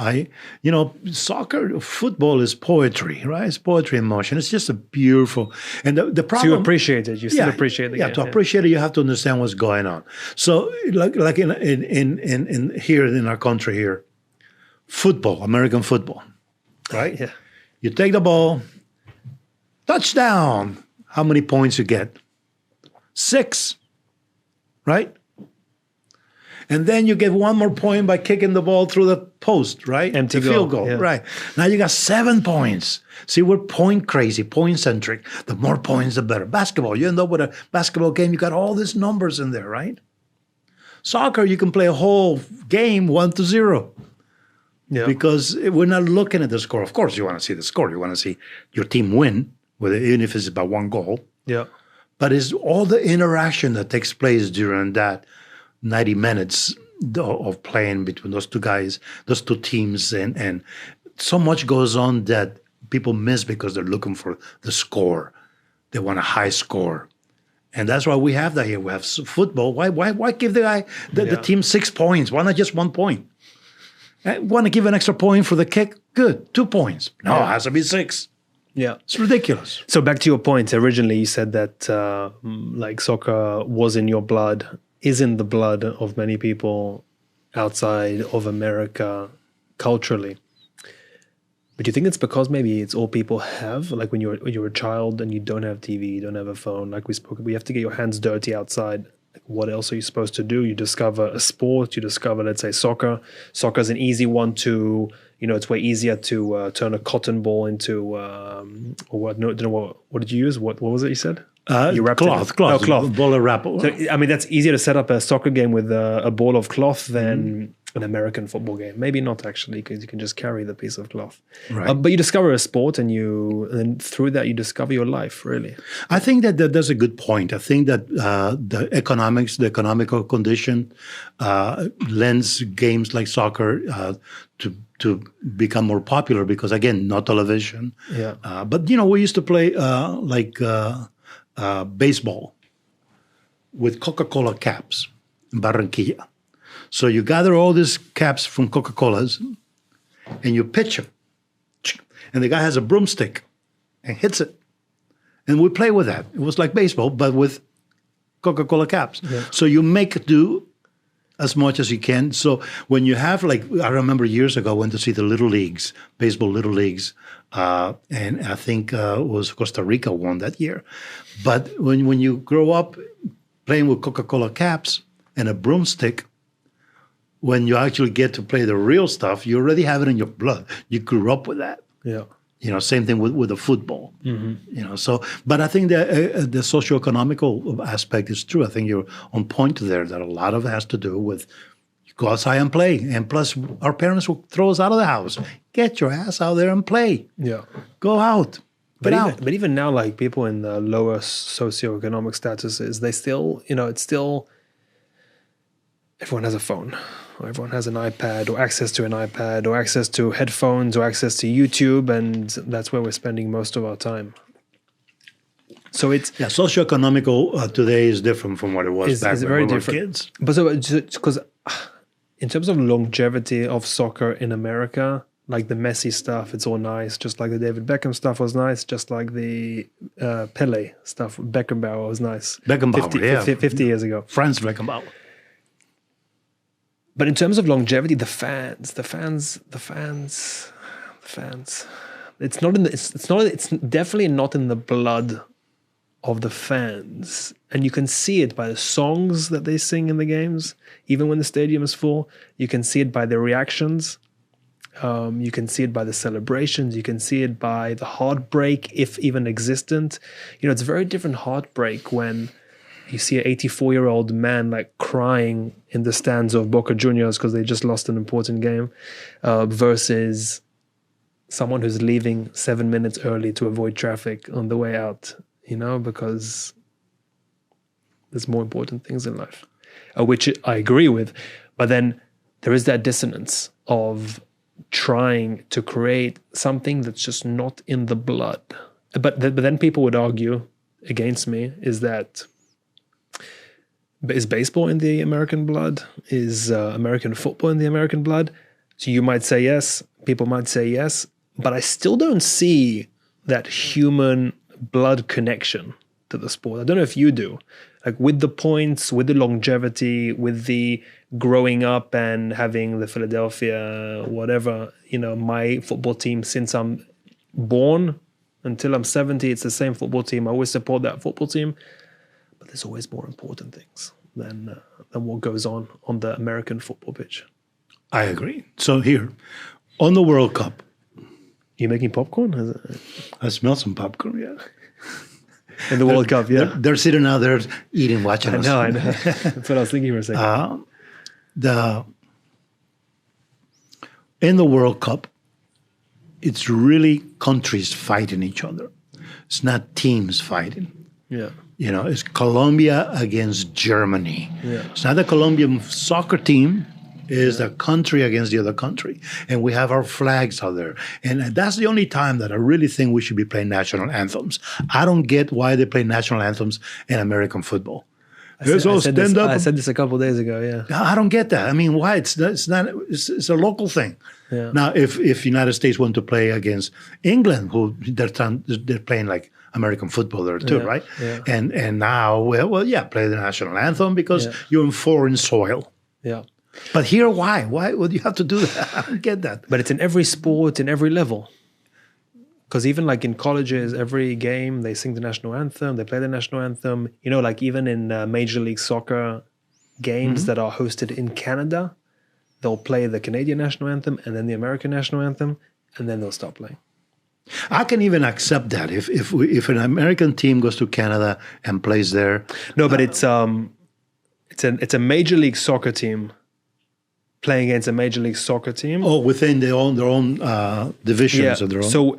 soccer, football is poetry, right? It's poetry in motion. It's just a beautiful, and the problem. So you appreciate it. You still appreciate the game. To appreciate it, you have to understand what's going on. So, like in here in our country here, football, American football, right? Yeah. You take the ball, touchdown. How many points you get? 6, right? And then you get one more point by kicking the ball through the post, right? Empty the field goal, right? Now you got 7 points. See, we're point crazy, point centric. The more points, the better. Basketball, you end up with a basketball game, you got all these numbers in there, right? Soccer, you can play a whole game 1-0. Yeah. Because we're not looking at the score. Of course, you want to see the score. You want to see your team win, even if it's by 1 goal. Yeah. But it's all the interaction that takes place during that 90 minutes of playing between those two guys, those two teams, and so much goes on that people miss because they're looking for the score. They want a high score. And that's why we have that here. We have football. Why give the team 6 points? Why not just 1 point? Want to give an extra point for the kick? Good, 2 points. No, it has to be 6. Yeah. It's ridiculous. So back to your point, originally you said that like soccer was in your blood, is in the blood of many people outside of America culturally. But do you think it's because maybe it's all people have? Like when you're a child and you don't have TV, you don't have a phone, like we spoke, we have to get your hands dirty outside. Like what else are you supposed to do? You discover a sport, you discover, let's say, soccer. Soccer is an easy one to, it's way easier to turn a cotton ball into, or what? No, don't know what did you use? What was it you said? You wrapped cloth. Oh, cloth. Ball of wrap. So, I mean, that's easier to set up a soccer game with a ball of cloth than an American football game. Maybe not actually, because you can just carry the piece of cloth. Right. But you discover a sport, and through that you discover your life. Really, I think that's a good point. I think that the economical condition lends games like soccer to become more popular because, again, no television. Yeah. But we used to play baseball with Coca-Cola caps in Barranquilla. So you gather all these caps from Coca-Colas and you pitch them. And the guy has a broomstick and hits it. And we play with that. It was like baseball, but with Coca-Cola caps. Yeah. So you make do as much as you can. So when you have, I remember years ago, I went to see the Little Leagues, baseball Little Leagues, and I think it was Costa Rica won that year. But when you grow up playing with Coca-Cola caps and a broomstick, when you actually get to play the real stuff, you already have it in your blood. You grew up with that. Yeah. Same thing with the football. Mm-hmm. So, but I think the socioeconomical aspect is true. I think you're on point there that a lot of it has to do with you go outside and play. And plus, our parents will throw us out of the house. Get your ass out there and play. Yeah. Go out. But even now, like people in the lower socioeconomic statuses, they still, it's still everyone has a phone, or everyone has an iPad, or access to an iPad, or access to headphones, or access to YouTube, and that's where we're spending most of our time. So it's socioeconomical today is different from what it was back when we were kids. But so because in terms of longevity of soccer in America, like the Messi stuff, it's all nice. Just like the David Beckham stuff was nice. Just like the Pele stuff, Beckenbauer was nice. 50 years ago. Franz Beckenbauer. But in terms of longevity, the fans. It's not in the. It's definitely not in the blood of the fans, and you can see it by the songs that they sing in the games. Even when the stadium is full, you can see it by the reactions. You can see it by the celebrations. You can see it by the heartbreak, if even existent. It's a very different heartbreak when you see an 84-year-old man like crying in the stands of Boca Juniors because they just lost an important game, versus someone who's leaving 7 minutes early to avoid traffic on the way out. Because there's more important things in life, which I agree with. But then there is that dissonance of trying to create something that's just not in the blood. But then people would argue against me, is baseball in the American blood? Is American football in the American blood? So you might say yes, people might say yes, but I still don't see that human blood connection to the sport. I don't know if you do. Like with the points, with the longevity, with the growing up and having the Philadelphia, whatever, my football team since I'm born until I'm 70, it's the same football team. I always support that football team. But there's always more important things than what goes on the American football pitch. I agree. So here, on the World Cup. You making popcorn? I smell some popcorn, yeah. In the World Cup, yeah. They're sitting out there eating, watching us. I know. That's what I was thinking for a second. In the World Cup, it's really countries fighting each other. It's not teams fighting. Yeah. It's Colombia against Germany. Yeah. It's not the Colombian soccer team. Is the country against the other country. And we have our flags out there. And that's the only time that I really think we should be playing national anthems. I don't get why they play national anthems in American football. I said this a couple of days ago, yeah. I don't get that. I mean, why? It's a local thing. Yeah. Now, if United States want to play against England, who they're playing like American football there too, right? Yeah. And now, play the national anthem because you're in foreign soil. Yeah. But here, why? Why would you have to do that? I don't get that. But it's in every sport, in every level. Because even like in colleges, every game, they sing the national anthem, they play the national anthem. Like even in Major League Soccer games that are hosted in Canada, they'll play the Canadian national anthem and then the American national anthem, and then they'll stop playing. I can even accept that if an American team goes to Canada and plays there. No, but it's a Major League Soccer team playing against a Major League Soccer team. Oh, within their own divisions of their own. So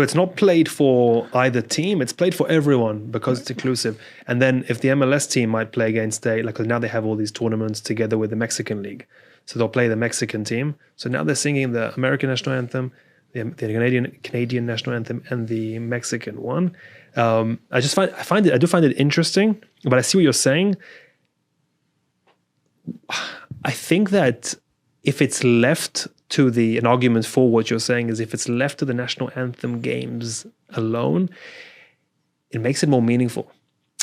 it's not played for either team. It's played for everyone because it's inclusive. And then if the MLS team might play against now they have all these tournaments together with the Mexican League. So they'll play the Mexican team. So now they're singing the American national anthem, the Canadian national anthem, and the Mexican one. I do find it interesting, but I see what you're saying. I think that if it's left to an argument for what you're saying is if it's left to the national anthem games alone, it makes it more meaningful.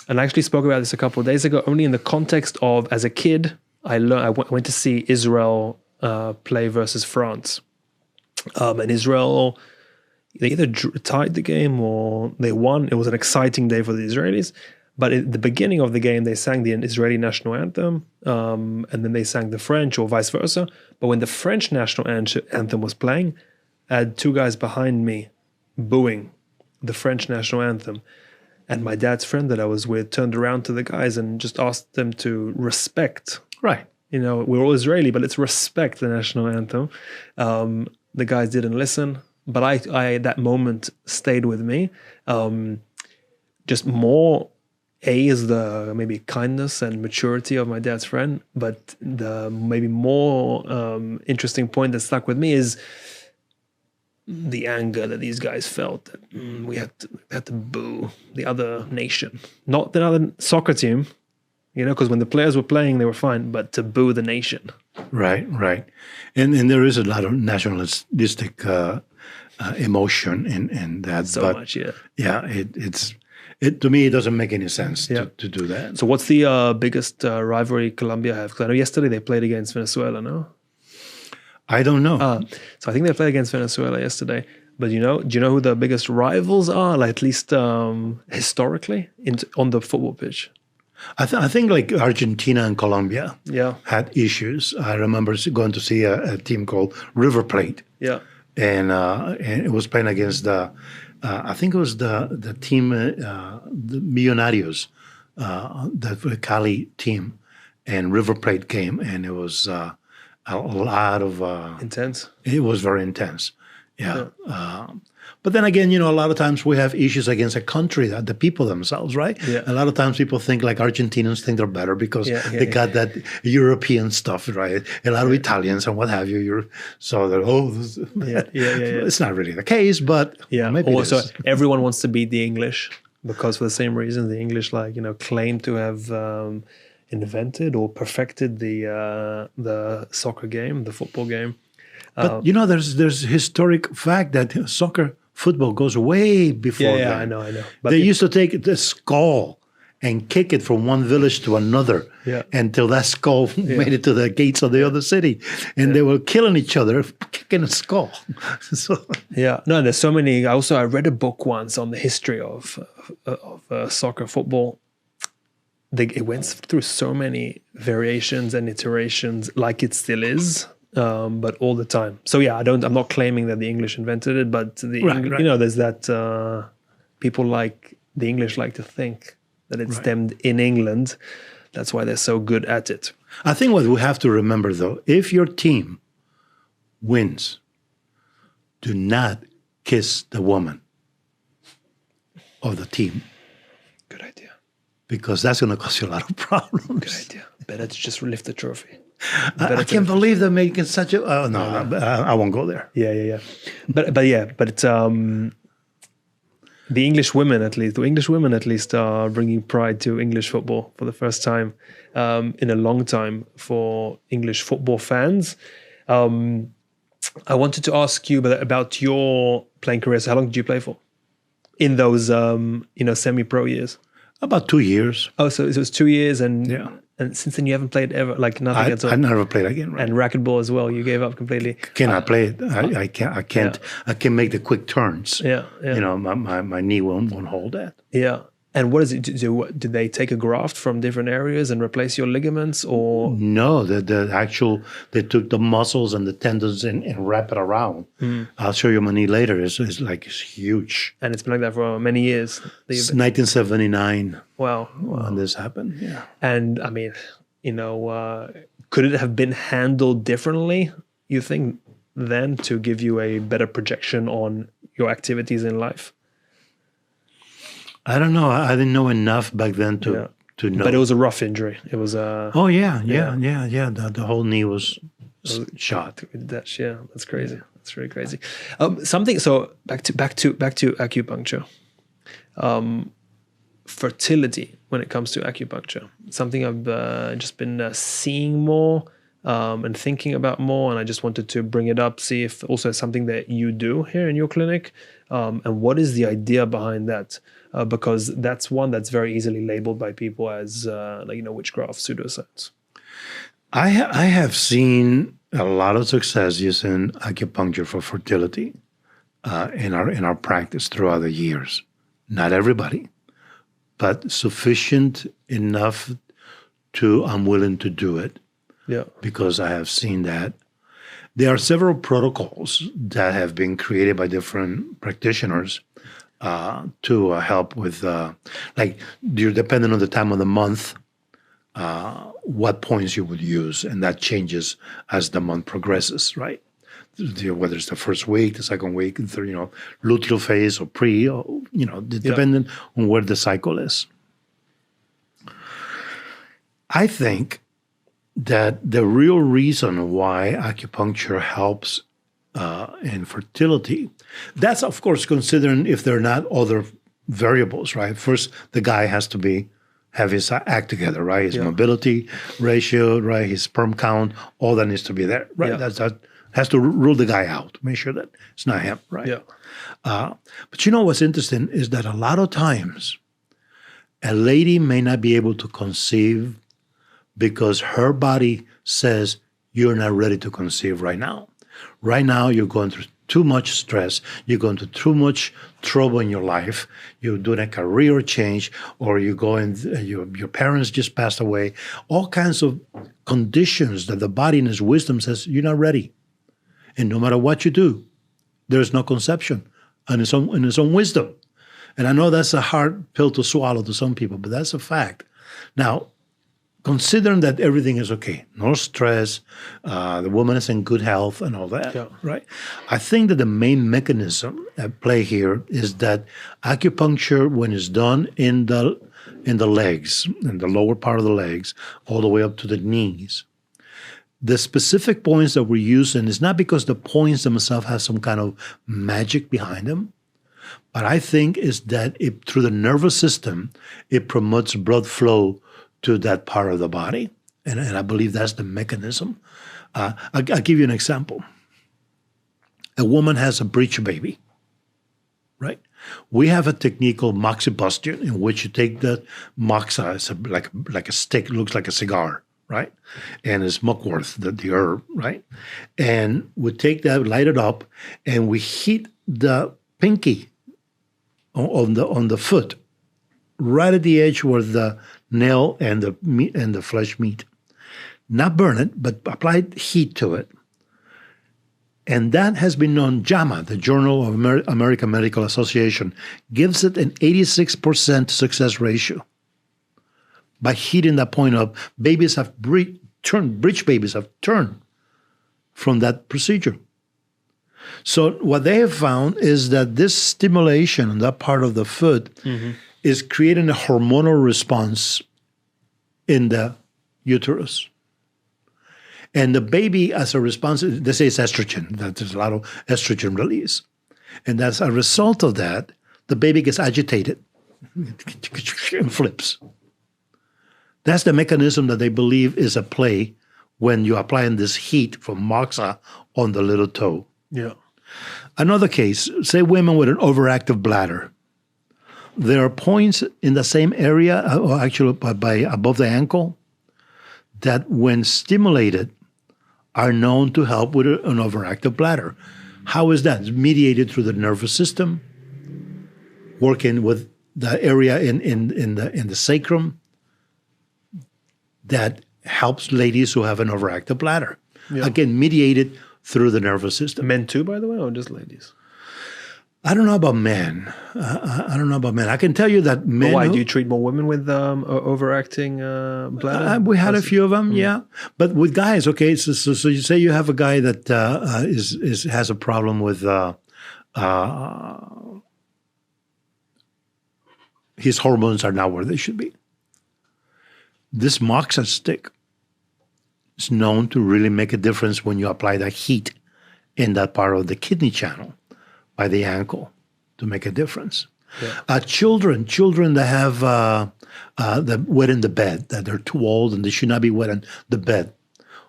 And I actually spoke about this a couple of days ago, only in the context of, as a kid, I went to see Israel play versus France. And Israel, they either tied the game or they won. It was an exciting day for the Israelis. But at the beginning of the game, they sang the Israeli national anthem, and then they sang the French or vice versa. But when the French national anthem was playing, I had two guys behind me booing the French national anthem. And my dad's friend that I was with turned around to the guys and just asked them to respect. Right. We're all Israeli, but let's respect the national anthem. The guys didn't listen, but I that moment stayed with me. Just more A is the maybe kindness and maturity of my dad's friend, but the maybe more interesting point that stuck with me is the anger that these guys felt that we had to boo the other nation, not the other soccer team, because when the players were playing, they were fine, but to boo the nation. Right. And there is a lot of nationalistic emotion in that. So much, yeah. Yeah, it to me, it doesn't make any sense to do that. So what's the biggest rivalry Colombia have? Because I know yesterday they played against Venezuela, no? I don't know. So I think they played against Venezuela yesterday. But do you know who the biggest rivals are, like at least historically, on the football pitch? I think like Argentina and Colombia had issues. I remember going to see a team called River Plate. Yeah. And it was playing against I think it was the team, the Millonarios, the Cali team, and River Plate came, and it was a lot of intense. It was very intense, yeah. But then again, a lot of times we have issues against a country, the people themselves, right? Yeah. A lot of times people think like Argentinians think they're better because they got that European stuff, right? A lot of Italians and what have you. So they're, it's not really the case, but maybe also everyone wants to beat the English because for the same reason, the English claim to have invented or perfected the soccer game, the football game. But there's historic fact that football goes way before that. I know. But they used to take the skull and kick it from one village to another until that skull made it to the gates of the other city. And they were killing each other, kicking a skull. There's so many. I read a book once on the history of soccer, football. It went through so many variations and iterations like it still is. But all the time. So I'm not claiming that the English invented it, but there's that people like the English like to think that it stemmed in England. That's why they're so good at it. I think what we have to remember though, if your team wins, do not kiss the woman of the team. Good idea. Because that's going to cause you a lot of problems. Good idea. Better to just lift the trophy. I can't believe they're making such a. Oh no, I won't go there. Yeah. But the English women at least are bringing pride to English football for the first time in a long time for English football fans. I wanted to ask you about your playing career. So how long did you play for? In those semi-pro years? About 2 years. Oh, so it was 2 years, and since then you haven't played ever, like nothing at all. I never played again. Right? And racquetball as well. You gave up completely. Cannot play it. I can't. I can make the quick turns. Yeah. My knee won't hold that. Yeah. And what is it? Did they take a graft from different areas and replace your ligaments, or no? They took the muscles and the tendons and wrap it around. I'll show you my knee later. It's huge, and it's been like that for many years. It's 1979. Wow, when this happened. Yeah, and I mean, could it have been handled differently? You think then to give you a better projection on your activities in life? I don't know. I didn't know enough back then to know. But it was a rough injury. It was a. Oh yeah. The whole knee was shot. That's crazy. That's really crazy. So back to acupuncture. Fertility when it comes to acupuncture. Something I've just been seeing more and thinking about more, and I just wanted to bring it up, see if also it's something that you do here in your clinic, and what is the idea behind that? Because that's one that's very easily labeled by people as witchcraft, pseudoscience. I have seen a lot of success using acupuncture for fertility in our practice throughout the years. Not everybody, but sufficient enough to I'm willing to do it. Yeah, because I have seen that. There are several protocols that have been created by different practitioners to help with, you're depending on the time of the month, what points you would use, and that changes as the month progresses, right? Whether it's the first week, the second week, the third, luteal phase or depending on where the cycle is. I think that the real reason why acupuncture helps in fertility, that's of course considering if there are not other variables, right? First, the guy has to have his act together, right? His mobility ratio, right? His sperm count, all that needs to be there, right? Yeah. That has to rule the guy out, make sure that it's not him, right? Yeah. But you know what's interesting is that a lot of times a lady may not be able to conceive because her body says you're not ready to conceive right now. Right now, you're going through too much stress. You're going through too much trouble in your life. You're doing a career change, or you're going. Your parents just passed away. All kinds of conditions that the body in its wisdom says you're not ready. And no matter what you do, there's no conception in its own wisdom. And I know that's a hard pill to swallow to some people, but that's a fact. Now, considering that everything is okay, no stress, the woman is in good health and all that, right? I think that the main mechanism at play here is that acupuncture, when it's done in the legs, in the lower part of the legs, all the way up to the knees, the specific points that we're using is not because the points themselves have some kind of magic behind them, but I think is that through the nervous system, it promotes blood flow to that part of the body. And I believe that's the mechanism. I'll give you an example. A woman has a breech baby, right? We have a technique called moxibustion, in which you take the moxa, it's like a stick, looks like a cigar, right? And it's muckworth, the herb, right? And we take that, light it up, and we heat the pinky on the foot, right at the edge where the nail and the meat and the flesh meet. Not burn it, but apply heat to it. And that has been known, JAMA, the Journal of American Medical Association, gives it an 86% success ratio. By heating that point up, babies have breech babies have turned from that procedure. So what they have found is that this stimulation on that part of the foot is creating a hormonal response in the uterus. And the baby, as a response, they say it's estrogen, that there's a lot of estrogen release. And as a result of that, the baby gets agitated and flips. That's the mechanism that they believe is at play when you're applying this heat from moxa on the little toe. Yeah. Another case, say women with an overactive bladder. There are points in the same area, or actually by above the ankle, that when stimulated are known to help with an overactive bladder. How is that? It's mediated through the nervous system, working with the area in the sacrum that helps ladies who have an overactive bladder. Yeah. Again, mediated through the nervous system. Men too, by the way, or just ladies? I don't know about men. I don't know about men. I can tell you that men. But why do you treat more women with overacting bladder? We had a few of them, yeah. But with guys, okay. So you say you have a guy that has a problem with his hormones are not where they should be. This moxa stick is known to really make a difference when you apply that heat in that part of the kidney channel by the ankle to make a difference. Yeah. Children that have that wet in the bed, that they're too old and they should not be wet in the bed,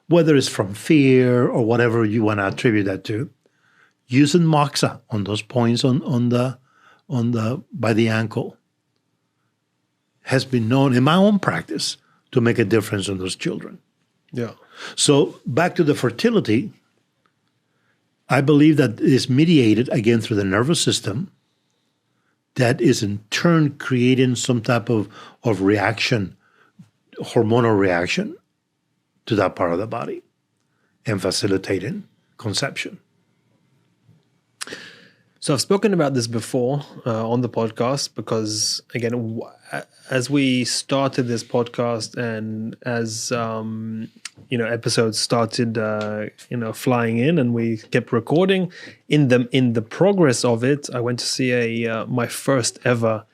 whether it's from fear or whatever you want to attribute that to, using moxa on those points on the by the ankle has been known in my own practice to make a difference in those children. Yeah. So back to the fertility, I believe that is mediated again through the nervous system that is in turn creating some type of reaction, hormonal reaction to that part of the body and facilitating conception. So I've spoken about this before on the podcast because, again, as we started this podcast and as episodes started flying in and we kept recording, in the progress of it, I went to see my first ever,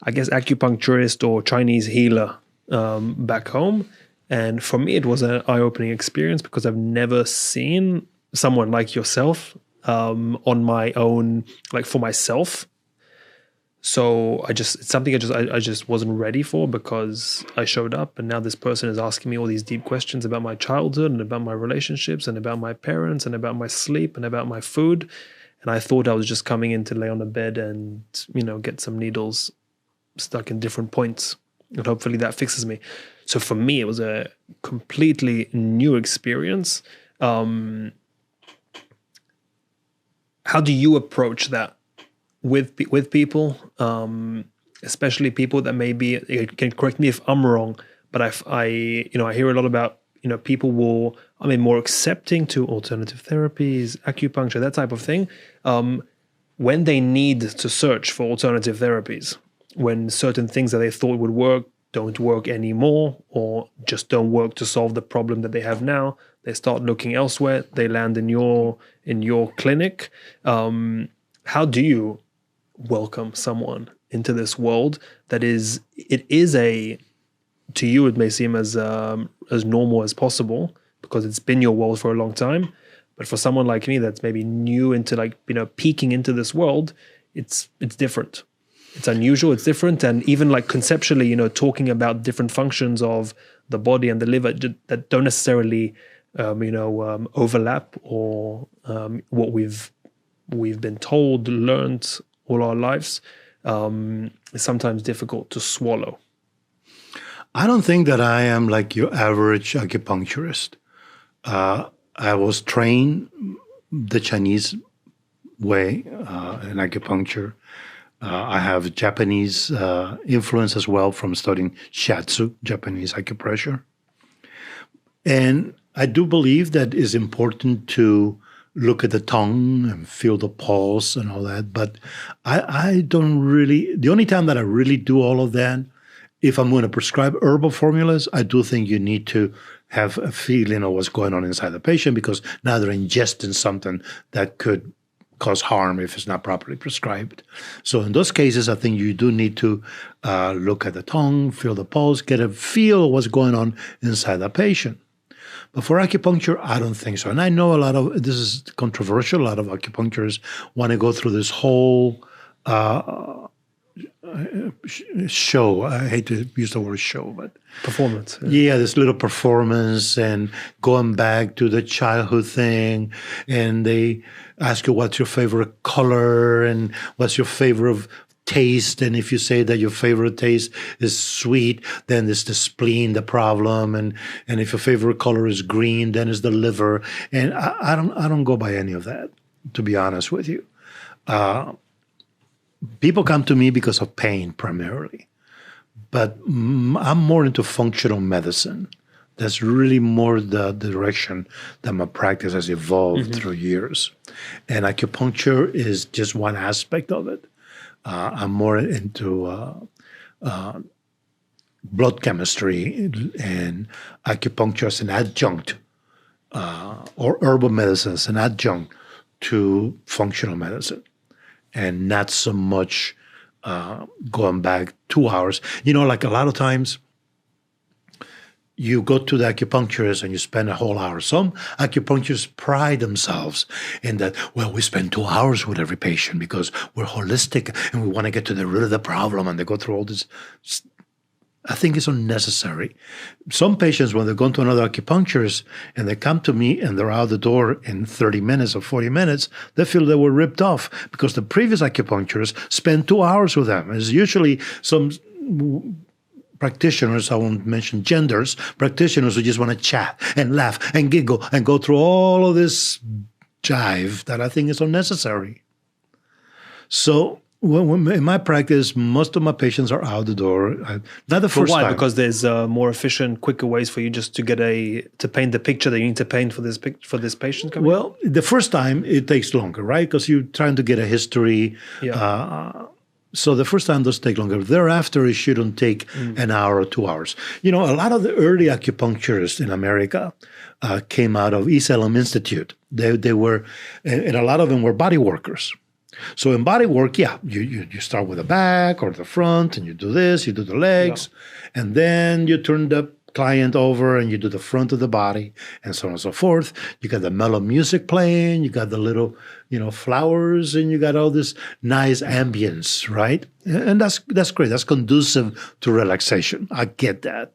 I guess, acupuncturist or Chinese healer back home, And for me, it was an eye-opening experience because I've never seen someone like yourself on my own, like for myself. So it's something I just wasn't ready for, because I showed up and now this person is asking me all these deep questions about my childhood and about my relationships and about my parents and about my sleep and about my food. And I thought I was just coming in to lay on a bed and, get some needles stuck in different points. And hopefully that fixes me. So for me, it was a completely new experience. How do you approach that with people, especially people that maybe, can correct me if I'm wrong, but I hear a lot about, people more accepting to alternative therapies, acupuncture, that type of thing, when they need to search for alternative therapies, when certain things that they thought would work don't work anymore, or just don't work to solve the problem that they have now, they start looking elsewhere, they land in your clinic. How do you welcome someone into this world that is to you it may seem as normal as possible because it's been your world for a long time, but for someone like me that's maybe new into peeking into this world, it's different, it's unusual, it's different, and even conceptually, talking about different functions of the body and the liver that don't necessarily overlap, or what we've been told, learned all our lives, is sometimes difficult to swallow. I don't think that I am like your average acupuncturist. I was trained the Chinese way in acupuncture. I have Japanese influence as well from studying shiatsu, Japanese acupressure. And I do believe that it's important to look at the tongue and feel the pulse and all that. But I don't really, the only time that I really do all of that, if I'm going to prescribe herbal formulas, I do think you need to have a feeling of what's going on inside the patient, because now they're ingesting something that could cause harm if it's not properly prescribed. So in those cases, I think you do need to look at the tongue, feel the pulse, get a feel of what's going on inside the patient. But for acupuncture, I don't think so. And I know this is controversial, a lot of acupuncturists want to go through this whole show. I hate to use the word show, but performance. Yeah, this little performance and going back to the childhood thing. And they ask you what's your favorite color and what's your favorite taste. And if you say that your favorite taste is sweet, then it's the spleen, the problem. And if your favorite color is green, then it's the liver. And I don't go by any of that, to be honest with you. People come to me because of pain primarily, but I'm more into functional medicine. That's really more the direction that my practice has evolved through years. And acupuncture is just one aspect of it. I'm more into blood chemistry and acupuncture as an adjunct, or herbal medicine as an adjunct to functional medicine. And not so much going back 2 hours. Like a lot of times you go to the acupuncturist and you spend a whole hour. Some acupuncturists pride themselves in that, well, we spend 2 hours with every patient because we're holistic and we want to get to the root of the problem. And they go through all this. I think it's unnecessary. Some patients, when they go to another acupuncturist and they come to me and they're out the door in 30 minutes or 40 minutes, they feel they were ripped off because the previous acupuncturist spent 2 hours with them. It's usually some practitioners, I won't mention genders, practitioners who just want to chat and laugh and giggle and go through all of this jive that I think is unnecessary. So when in my practice, most of my patients are out the door. Not the first time. Why? Because there's more efficient, quicker ways for you just to get to paint the picture that you need to paint for this patient coming. Well, the first time it takes longer, right? Because you're trying to get a history. Yeah. So the first time does take longer. Thereafter, it shouldn't take an hour or 2 hours. A lot of the early acupuncturists in America came out of East Salem Institute. They were, and a lot of them were body workers. So in body work, you start with the back or the front, and you do this, you do the legs, and then you turn the client over and you do the front of the body and so on and so forth. You got the mellow music playing, you got the little, flowers, and you got all this nice ambience, right? And that's great. That's conducive to relaxation. I get that.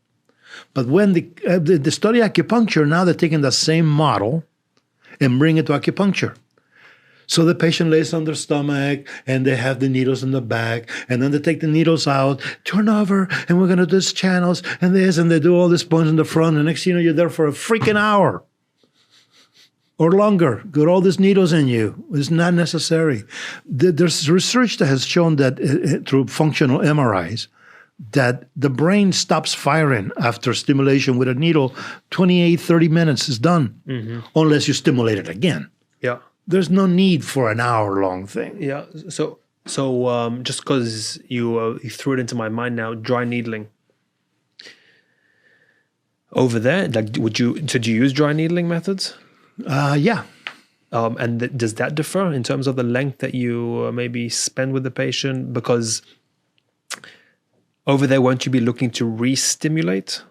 But when the study acupuncture, now they're taking the same model and bring it to acupuncture. So the patient lays on their stomach and they have the needles in the back, and then they take the needles out, turn over, and we're going to do this channels and this, and they do all these points in the front. And next thing you know, you're there for a freaking hour or longer. Got all these needles in you. It's not necessary. There's research that has shown that through functional MRIs, that the brain stops firing after stimulation with a needle. 28, 30 minutes is done, unless you stimulate it again. Yeah. There's no need for an hour-long thing. Yeah. So just because you threw it into my mind now, dry needling. Over there, did you use dry needling methods? Yeah. And does that differ in terms of the length that you maybe spend with the patient? Because over there, won't you be looking to re-stimulate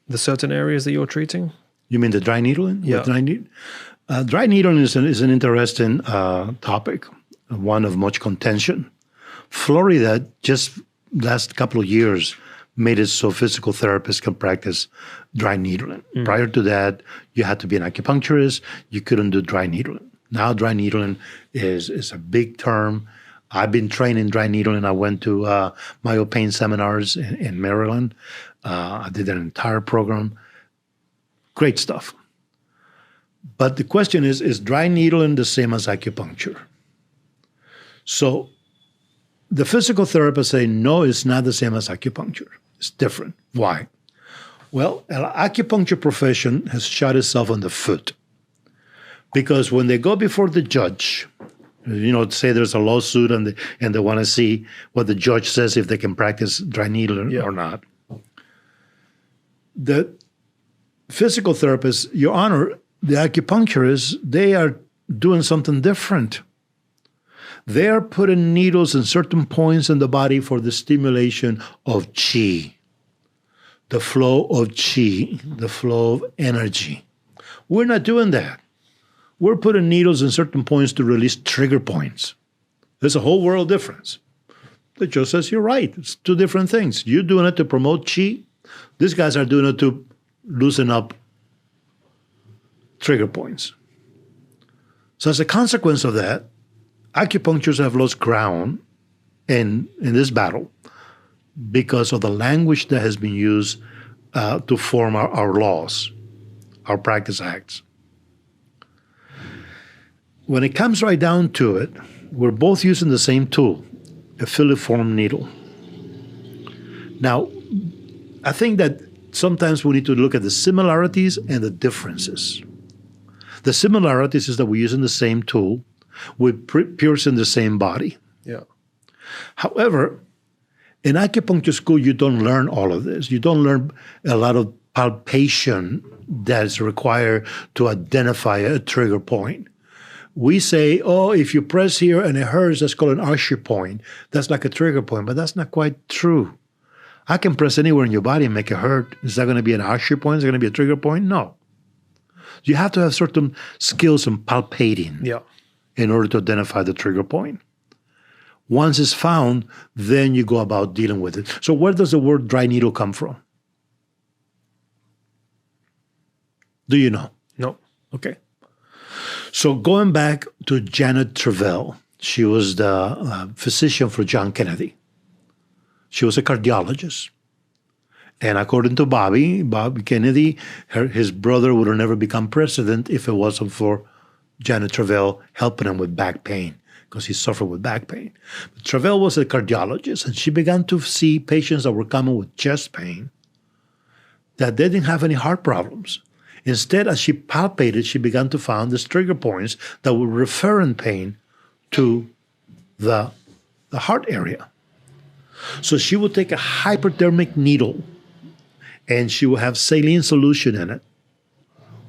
the certain areas that you're treating? You mean the dry needling? Yeah. Dry needling is an interesting topic, one of much contention. Florida, just last couple of years, made it so physical therapists can practice dry needling. Prior to that, you had to be an acupuncturist. You couldn't do dry needling. Now dry needling is a big term. I've been trained in dry needling. I went to myopain seminars in Maryland. I did an entire program. Great stuff. But the question is dry needling the same as acupuncture? So the physical therapists say, no, it's not the same as acupuncture. It's different. Why? Well, an acupuncture profession has shot itself on the foot. Because when they go before the judge, say there's a lawsuit and they want to see what the judge says if they can practice dry needling or not. The physical therapists, Your Honor, the acupuncturists, they are doing something different. They are putting needles in certain points in the body for the stimulation of qi, the flow of qi, the flow of energy. We're not doing that. We're putting needles in certain points to release trigger points. There's a whole world difference. The judge says, you're right. It's two different things. You're doing it to promote qi. These guys are doing it to loosen up trigger points. So as a consequence of that, acupuncturists have lost ground in this battle because of the language that has been used to form our laws, our practice acts. When it comes right down to it, we're both using the same tool, a filiform needle. Now, I think that sometimes we need to look at the similarities and the differences. The similarities is that we're using the same tool, we're piercing the same body. Yeah. However, in acupuncture school, you don't learn all of this. You don't learn a lot of palpation that's required to identify a trigger point. We say, if you press here and it hurts, that's called an archer point. That's like a trigger point, but that's not quite true. I can press anywhere in your body and make it hurt. Is that going to be an archer point? Is it going to be a trigger point? No. You have to have certain skills in palpating in order to identify the trigger point. Once it's found, then you go about dealing with it. So where does the word dry needle come from? Do you know? No. Okay. So going back to Janet Travell, she was the physician for John Kennedy. She was a cardiologist. And according to Bobby Kennedy, his brother would have never become president if it wasn't for Janet Travell helping him with back pain, because he suffered with back pain. But Travell was a cardiologist, and she began to see patients that were coming with chest pain that they didn't have any heart problems. Instead, as she palpated, she began to find these trigger points that would refer in pain to the heart area. So she would take a hypodermic needle and she will have saline solution in it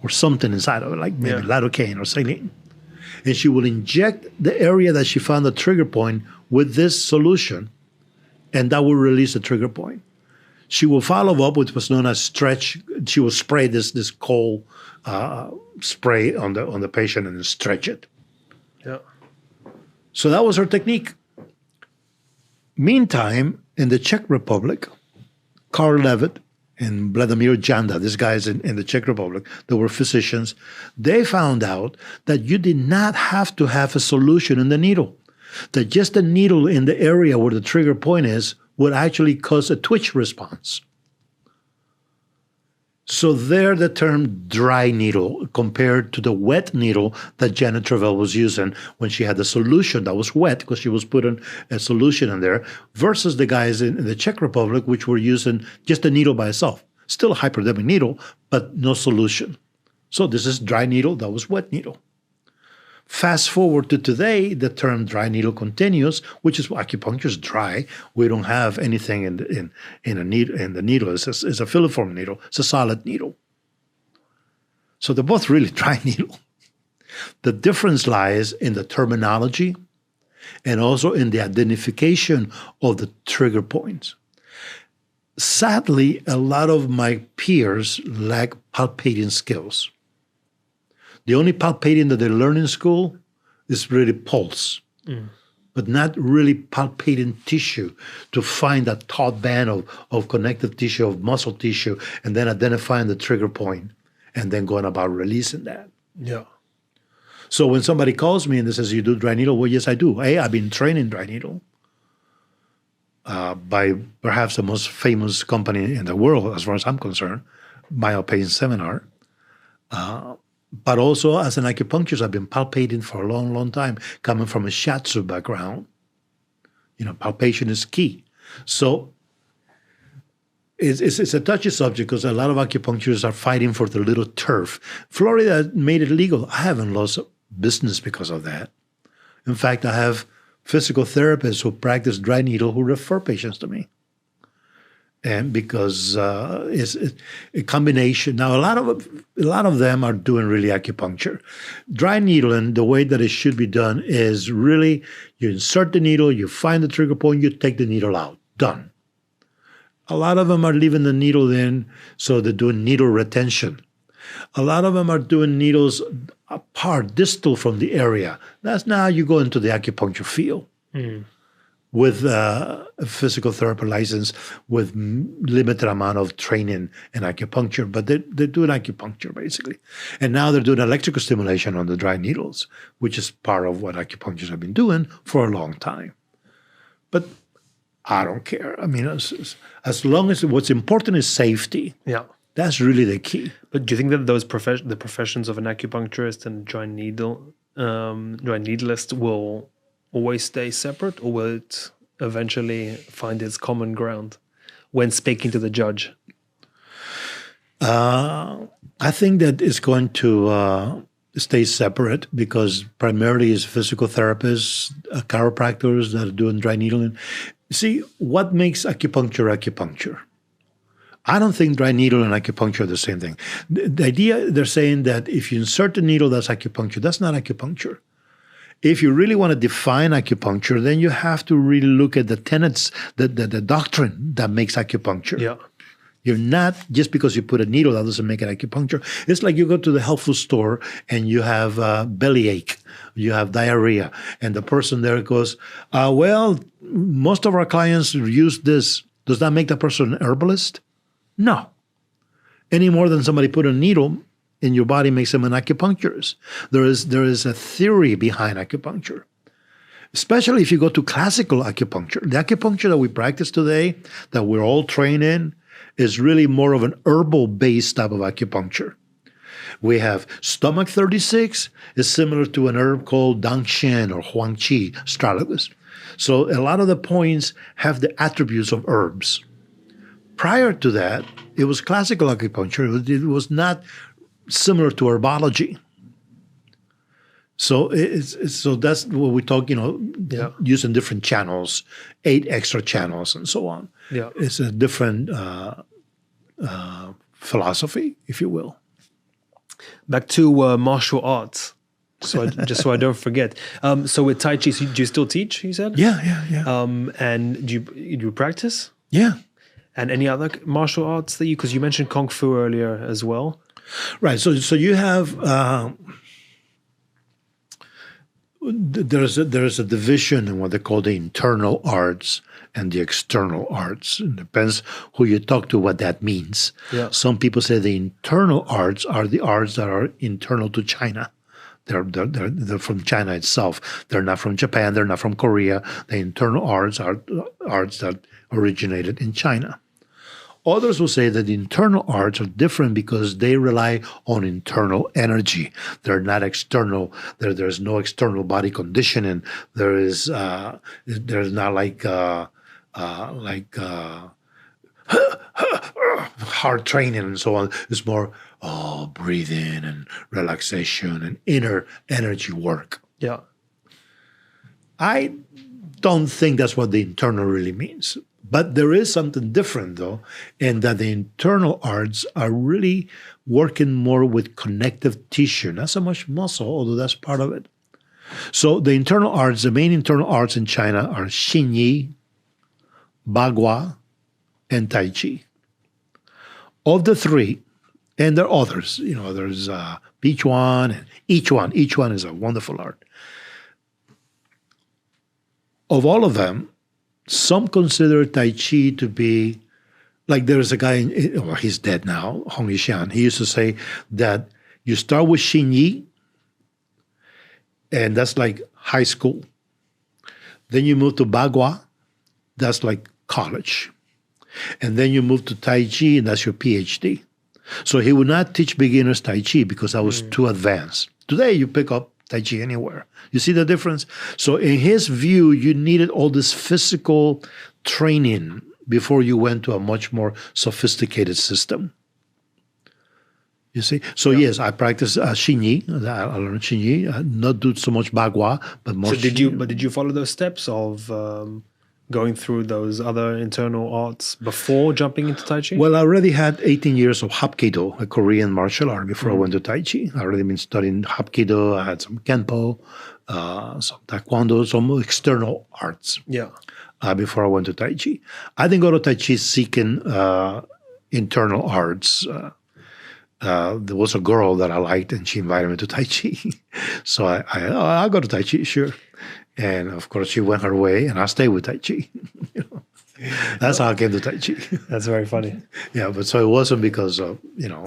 or something inside of it, like maybe lidocaine or saline. And she will inject the area that she found the trigger point with this solution, and that will release the trigger point. She will follow up with what's known as stretch. She will spray this cold spray on the patient and then stretch it. Yeah. So that was her technique. Meantime, in the Czech Republic, Karl Levitt and Vladimir Janda, these guys in the Czech Republic, they were physicians, they found out that you did not have to have a solution in the needle, that just the needle in the area where the trigger point is would actually cause a twitch response. So there the term dry needle compared to the wet needle that Janet Travell was using when she had the solution that was wet because she was putting a solution in there versus the guys in the Czech Republic which were using just the needle by itself. Still a hypodermic needle, but no solution. So this is dry needle, that was wet needle. Fast forward to today, the term dry needle continues, which is acupuncture is dry. We don't have anything in the needle. It's a filiform needle. It's a solid needle. So they're both really dry needle. The difference lies in the terminology and also in the identification of the trigger points. Sadly, a lot of my peers lack palpating skills. The only palpating that they learn in school is really pulse, but not really palpating tissue to find that taut band of connective tissue, of muscle tissue, and then identifying the trigger point and then going about releasing that. Yeah. So when somebody calls me and they says, you do dry needle? Well, yes, I do. I've been training dry needle by perhaps the most famous company in the world, as far as I'm concerned, Myopain Seminar. But also as an acupuncturist, I've been palpating for a long, long time, coming from a shiatsu background. Palpation is key. So it's a touchy subject because a lot of acupuncturists are fighting for the little turf. Florida made it legal. I haven't lost business because of that. In fact, I have physical therapists who practice dry needle who refer patients to me. And because it's a combination. Now, a lot of them are doing really acupuncture. Dry needling, the way that it should be done is really you insert the needle, you find the trigger point, you take the needle out. Done. A lot of them are leaving the needle in, so they're doing needle retention. A lot of them are doing needles apart, distal from the area. That's now you go into the acupuncture field. With a physical therapy license with limited amount of training in acupuncture, but they're doing acupuncture basically. And now they're doing electrical stimulation on the dry needles, which is part of what acupuncturists have been doing for a long time. But I don't care. I mean, as long as what's important is safety. Yeah. That's really the key. But do you think that those the professions of an acupuncturist and dry needlist will always stay separate, or will it eventually find its common ground when speaking to the judge? I think that it's going to stay separate because primarily it's physical therapists, chiropractors that are doing dry needling. See, what makes acupuncture? I don't think dry needle and acupuncture are the same thing. The idea, they're saying that if you insert the needle, that's acupuncture. That's not acupuncture. If you really want to define acupuncture, then you have to really look at the tenets, the doctrine that makes acupuncture. Yeah. You're not, just because you put a needle, that doesn't make it acupuncture. It's like you go to the health food store and you have bellyache, you have diarrhea, and the person there goes, well, most of our clients use this. Does that make the person an herbalist? No. Any more than somebody put a needle in your body makes them an acupuncturist. There is a theory behind acupuncture, especially if you go to classical acupuncture. The acupuncture that we practice today, that we're all trained in, is really more of an herbal-based type of acupuncture. We have stomach 36 is similar to an herb called Dangshan or Huangqi astragalus. So a lot of the points have the attributes of herbs. Prior to that, it was classical acupuncture. It was not similar to herbology. So so that's what we talk, using different channels, 8 extra channels and so on. Yeah. It's a different philosophy, if you will. Back to martial arts. Just so I don't forget. So with Tai Chi, do you still teach, you said? Yeah. And do you practice? Yeah. And any other martial arts that because you mentioned Kung Fu earlier as well. Right. So you have there's a division in what they call the internal arts and the external arts. It depends who you talk to what that means. Yeah. Some people say the internal arts are the arts that are internal to China. They're from China itself. They're not from Japan. They're not from Korea. The internal arts are arts that originated in China. Others will say that the internal arts are different because they rely on internal energy. They're not external. There's no external body conditioning. There's not like hard training and so on. It's more breathing and relaxation and inner energy work. Yeah. I don't think that's what the internal really means. But there is something different, though, in that the internal arts are really working more with connective tissue, not so much muscle, although that's part of it. So the internal arts, the main internal arts in China are Xingyi, Bagua, and Tai Chi. Of the three, and there are others, there's Bichuan and Yichuan. Yichuan is a wonderful art. Of all of them, some consider Tai Chi to be, like there's a guy, he's dead now, Hong Yixian. He used to say that you start with Xingyi, and that's like high school. Then you move to Bagua, that's like college. And then you move to Tai Chi, and that's your PhD. So he would not teach beginners Tai Chi because that was too advanced. Today, you pick up Tai Chi anywhere. You see the difference? So in his view, you needed all this physical training before you went to a much more sophisticated system. You see? So yes, I practice Xingyi. I learned Xingyi. Not do so much Bagua, but more. So did you follow those steps of going through those other internal arts before jumping into Tai Chi? Well, I already had 18 years of Hapkido, a Korean martial art, before I went to Tai Chi. I already been studying Hapkido. I had some Kenpo, some Taekwondo, some external arts. Yeah. Before I went to Tai Chi. I didn't go to Tai Chi seeking internal arts. There was a girl that I liked, and she invited me to Tai Chi. So I'll go to Tai Chi, sure. And of course, she went her way, and I stayed with Tai Chi. That's how I came to Tai Chi. That's very funny. Yeah, but so it wasn't because of,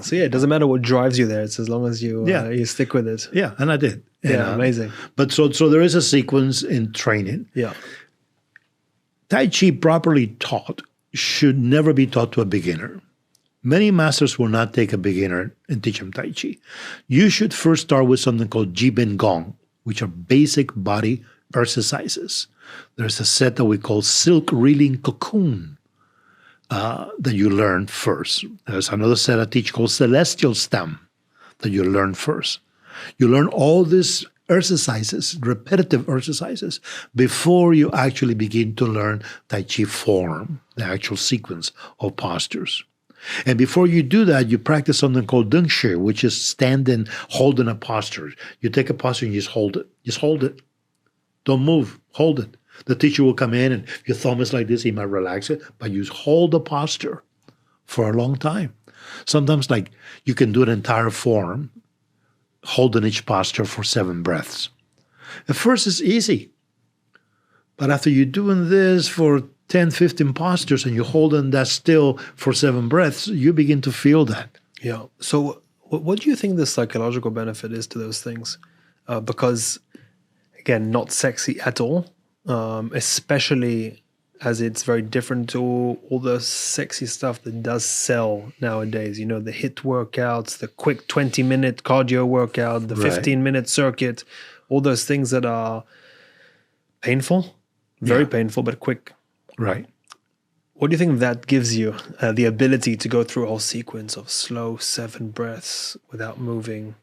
So yeah, it doesn't matter what drives you there. It's as long as you you stick with it. Yeah, and I did. Yeah, amazing. But so there is a sequence in training. Yeah. Tai Chi properly taught should never be taught to a beginner. Many masters will not take a beginner and teach them Tai Chi. You should first start with something called Jibin Gong, which are basic body exercises. There's a set that we call silk reeling cocoon that you learn first. There's another set I teach called celestial stem that you learn first. You learn all these exercises, repetitive exercises, before you actually begin to learn Tai Chi form, the actual sequence of postures. And before you do that, you practice something called Deng Shi, which is standing, holding a posture. You take a posture and you just hold it. Just hold it. Don't move. Hold it. The teacher will come in, and if your thumb is like this, he might relax it, but you hold the posture for a long time. Sometimes, like, you can do an entire form, holding each posture for 7 breaths. At first, it's easy. But after you're doing this for 10, 15 postures and you're holding that still for 7 breaths, you begin to feel that. Yeah. So what do you think the psychological benefit is to those things? Because, again, not sexy at all, especially as it's very different to all the sexy stuff that does sell nowadays. You know, the HIIT workouts, the quick 20-minute cardio workout, the 15-minute circuit, all those things that are painful, very painful, but quick. Right. What do you think that gives you, the ability to go through a whole sequence of slow 7 breaths without moving?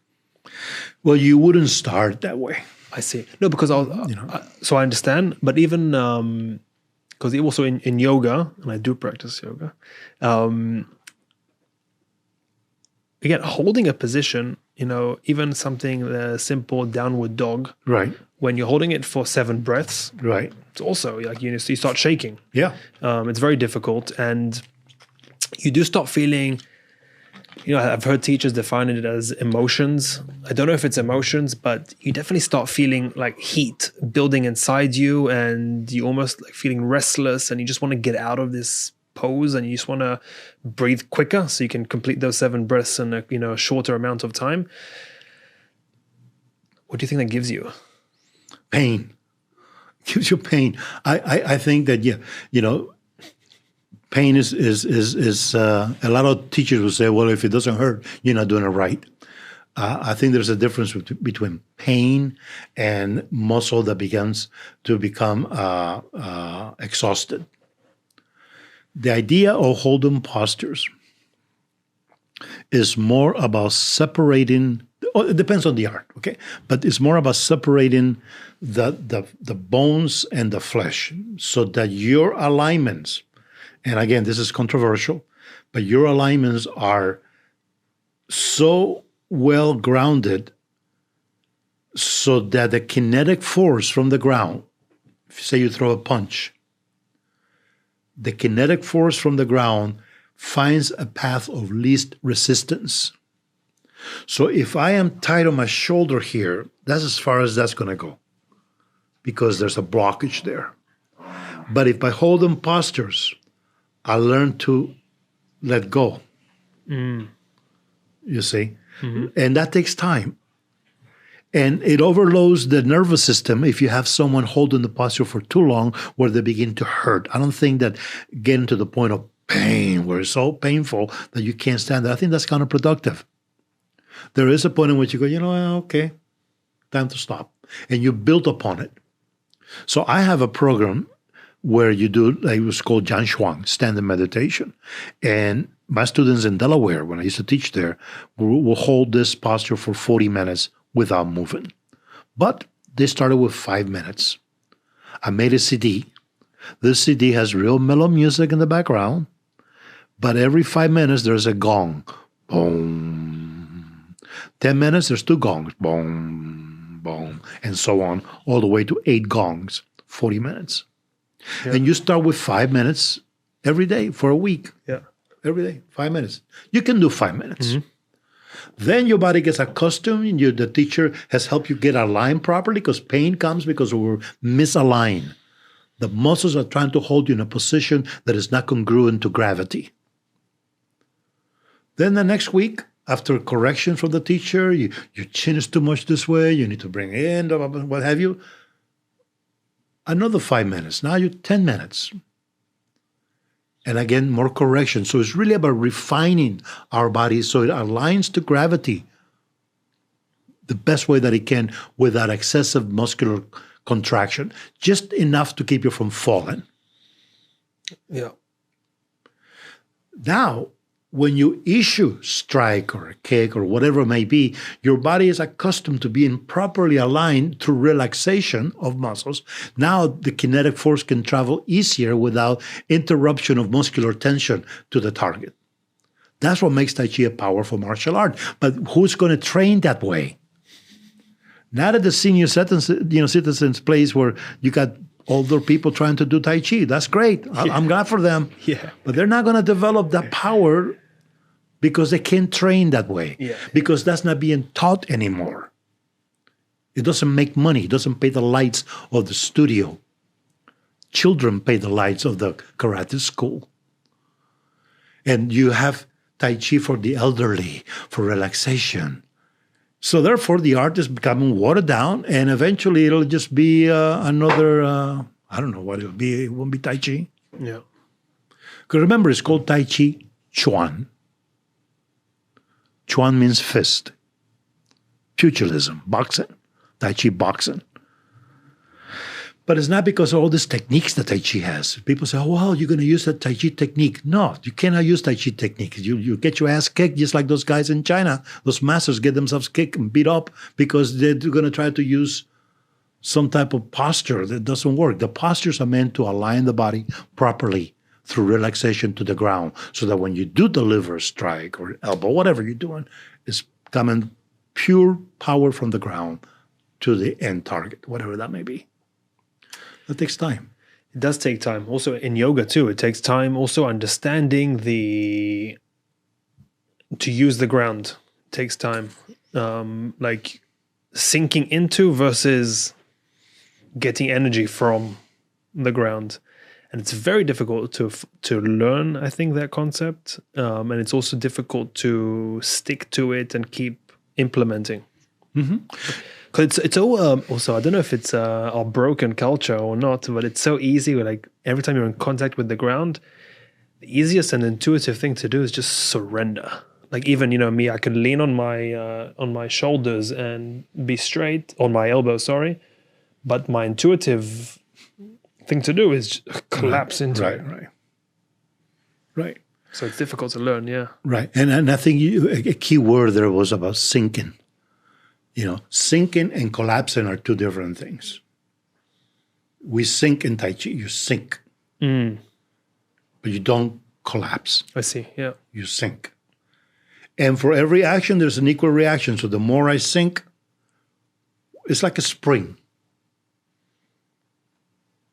Well, you wouldn't start that way. I see. No, because so I understand, but even because also in yoga, and I do practice yoga, again, holding a position, even something simple downward dog, right? When you're holding it for 7 breaths, right? It's also like you start shaking. Yeah, it's very difficult, and you do start feeling, I've heard teachers define it as emotions. I don't know if it's emotions, but you definitely start feeling like heat building inside you, and you almost like feeling restless, and you just want to get out of this pose, and you just want to breathe quicker so you can complete those 7 breaths in a shorter amount of time. What do you think that gives you? Pain. It gives you pain. I think that, pain is a lot of teachers will say, well, if it doesn't hurt, you're not doing it right. I think there's a difference between pain and muscle that begins to become exhausted. The idea of holding postures is more about separating. It depends on the art, okay? But it's more about separating the bones and the flesh so that your alignments, and again, this is controversial, but your alignments are so well grounded so that the kinetic force from the ground, say you throw a punch, the kinetic force from the ground finds a path of least resistance. So if I am tight on my shoulder here, that's as far as that's going to go because there's a blockage there. But if by holding postures, I learn to let go, you see, and that takes time. And it overloads the nervous system if you have someone holding the posture for too long where they begin to hurt. I don't think that getting to the point of pain where it's so painful that you can't stand it, I think that's counterproductive. There is a point in which you go, okay, time to stop. And you build upon it. So I have a program where you do, like it was called Jian Shuang, standing meditation. And my students in Delaware, when I used to teach there, will hold this posture for 40 minutes without moving. But they started with 5 minutes. I made a CD. This CD has real mellow music in the background, but every 5 minutes there's a gong. Boom. 10 minutes, there's 2 gongs. Boom, boom, and so on, all the way to 8 gongs, 40 minutes. Yeah. And you start with 5 minutes every day for a week. Yeah. Every day, 5 minutes. You can do 5 minutes. Then your body gets accustomed, and the teacher has helped you get aligned properly because pain comes because we're misaligned. The muscles are trying to hold you in a position that is not congruent to gravity. Then the next week, after correction from the teacher, your chin is too much this way, you need to bring it in, what have you. Another 5 minutes. Now you're 10 minutes. And again, more correction. So it's really about refining our body so it aligns to gravity the best way that it can without excessive muscular contraction, just enough to keep you from falling. Yeah. Now, when you issue strike or a kick or whatever it may be, your body is accustomed to being properly aligned through relaxation of muscles. Now the kinetic force can travel easier without interruption of muscular tension to the target. That's what makes Tai Chi a powerful martial art. But who's going to train that way? Not at the senior citizens place where you got older people trying to do Tai Chi. That's great. I'm glad for them. Yeah. But they're not going to develop that power because they can't train that way. Yeah. Because that's not being taught anymore. It doesn't make money. It doesn't pay the lights of the studio. Children pay the lights of the karate school. And you have Tai Chi for the elderly, for relaxation. So therefore, the art is becoming watered down, and eventually it'll just be another, I don't know what it'll be. It won't be Tai Chi. Yeah. Because remember, it's called Tai Chi Chuan. Chuan means fist. Pugilism, boxing. Tai Chi boxing. But it's not because of all these techniques that Tai Chi has. People say, oh, well, you're going to use that Tai Chi technique. No, you cannot use Tai Chi technique. You get your ass kicked just like those guys in China. Those masters get themselves kicked and beat up because they're going to try to use some type of posture that doesn't work. The postures are meant to align the body properly through relaxation to the ground so that when you do deliver a strike or elbow, whatever you're doing, it's coming pure power from the ground to the end target, whatever that may be. That takes time. It does take time. Also in yoga too, it takes time. Also understanding to use the ground takes time. Like sinking into versus getting energy from the ground. And it's very difficult to learn, I think, that concept. And it's also difficult to stick to it and keep implementing. Because it's all, also, I don't know if it's our broken culture or not, but it's so easy. Like every time you're in contact with the ground, the easiest and intuitive thing to do is just surrender. Like even, me, I can lean on my shoulders and be straight, on my elbow, sorry. But my intuitive thing to do is collapse into it. Right. So it's difficult to learn, yeah. Right. And I think a key word there was about sinking. Sinking and collapsing are two different things. We sink in Tai Chi, you sink. But you don't collapse. I see, yeah. You sink. And for every action, there's an equal reaction. So the more I sink, it's like a spring.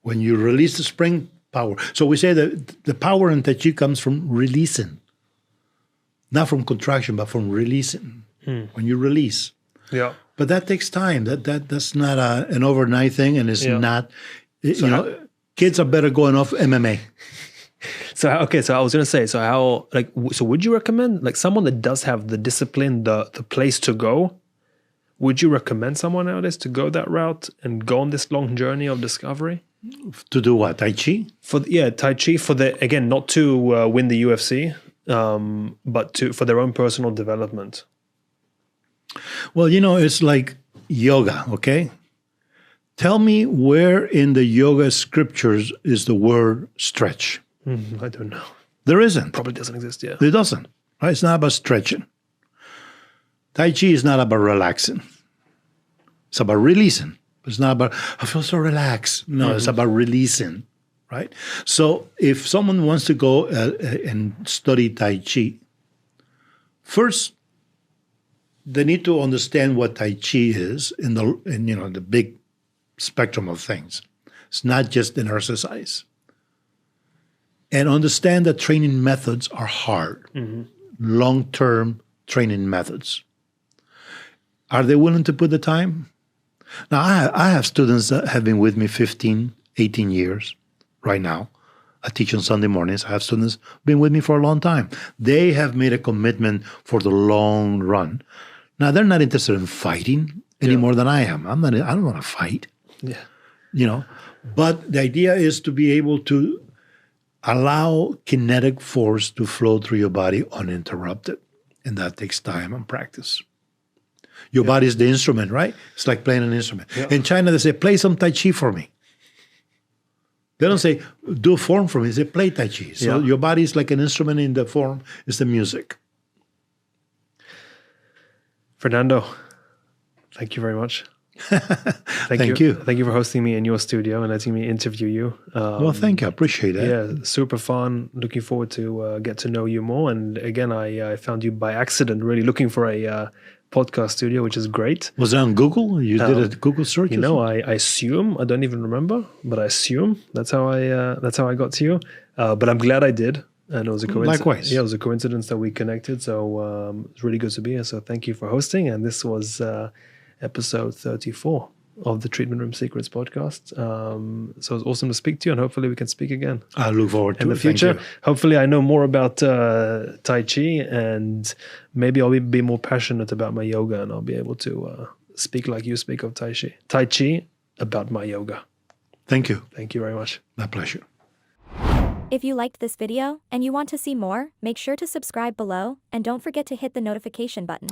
When you release the spring, power. So we say that the power in Tai Chi comes from releasing. Not from contraction, but from releasing. When you release. Yeah. But that takes time. That's not an overnight thing, and it's not, kids are better going off MMA. So I was going to say, so would you recommend, like someone that does have the discipline, the place to go, would you recommend someone nowadays to go that route and go on this long journey of discovery? To do what? Tai Chi? Tai Chi again, not to win the UFC, but for their own personal development. Well, it's like yoga, okay? Tell me where in the yoga scriptures is the word stretch? I don't know. There isn't. Probably doesn't exist, yeah. It doesn't. Right? It's not about stretching. Tai Chi is not about relaxing. It's about releasing. It's not about, I feel so relaxed. No, It's about releasing, right? So if someone wants to go and study Tai Chi, first, they need to understand what Tai Chi is in the big spectrum of things. It's not just an exercise. And understand that training methods are hard, long-term training methods. Are they willing to put the time? Now, I have students that have been with me 15, 18 years right now. I teach on Sunday mornings. I have students who have been with me for a long time. They have made a commitment for the long run. Now, they're not interested in fighting any more than I am. I don't want to fight. Yeah. But the idea is to be able to allow kinetic force to flow through your body uninterrupted. And that takes time and practice. Your body is the instrument, right? It's like playing an instrument. Yeah. In China, they say, play some Tai Chi for me. They don't say, do a form for me. They say, play Tai Chi. So your body is like an instrument in the form, is the music. Fernando, thank you very much. Thank you. Thank you for hosting me in your studio and letting me interview you. Well, thank you. I appreciate it. Yeah, super fun. Looking forward to get to know you more. And again, I found you by accident, really looking for a podcast studio, which is great. Was it on Google? You did a Google search? I assume, I don't even remember, but I assume that's how I got to you. But I'm glad I did. And it was a coincidence. Likewise. Yeah, it was a coincidence that we connected. So it's really good to be here. So thank you for hosting. And this was episode 34 of the Treatment Room Secrets podcast. So it's awesome to speak to you, and hopefully we can speak again. I look forward to in the future. Hopefully I know more about Tai Chi, and maybe I'll be more passionate about my yoga, and I'll be able to speak like you speak of Tai Chi. Tai Chi about my yoga. Thank you. Thank you very much. My pleasure. If you liked this video and you want to see more, make sure to subscribe below and don't forget to hit the notification button.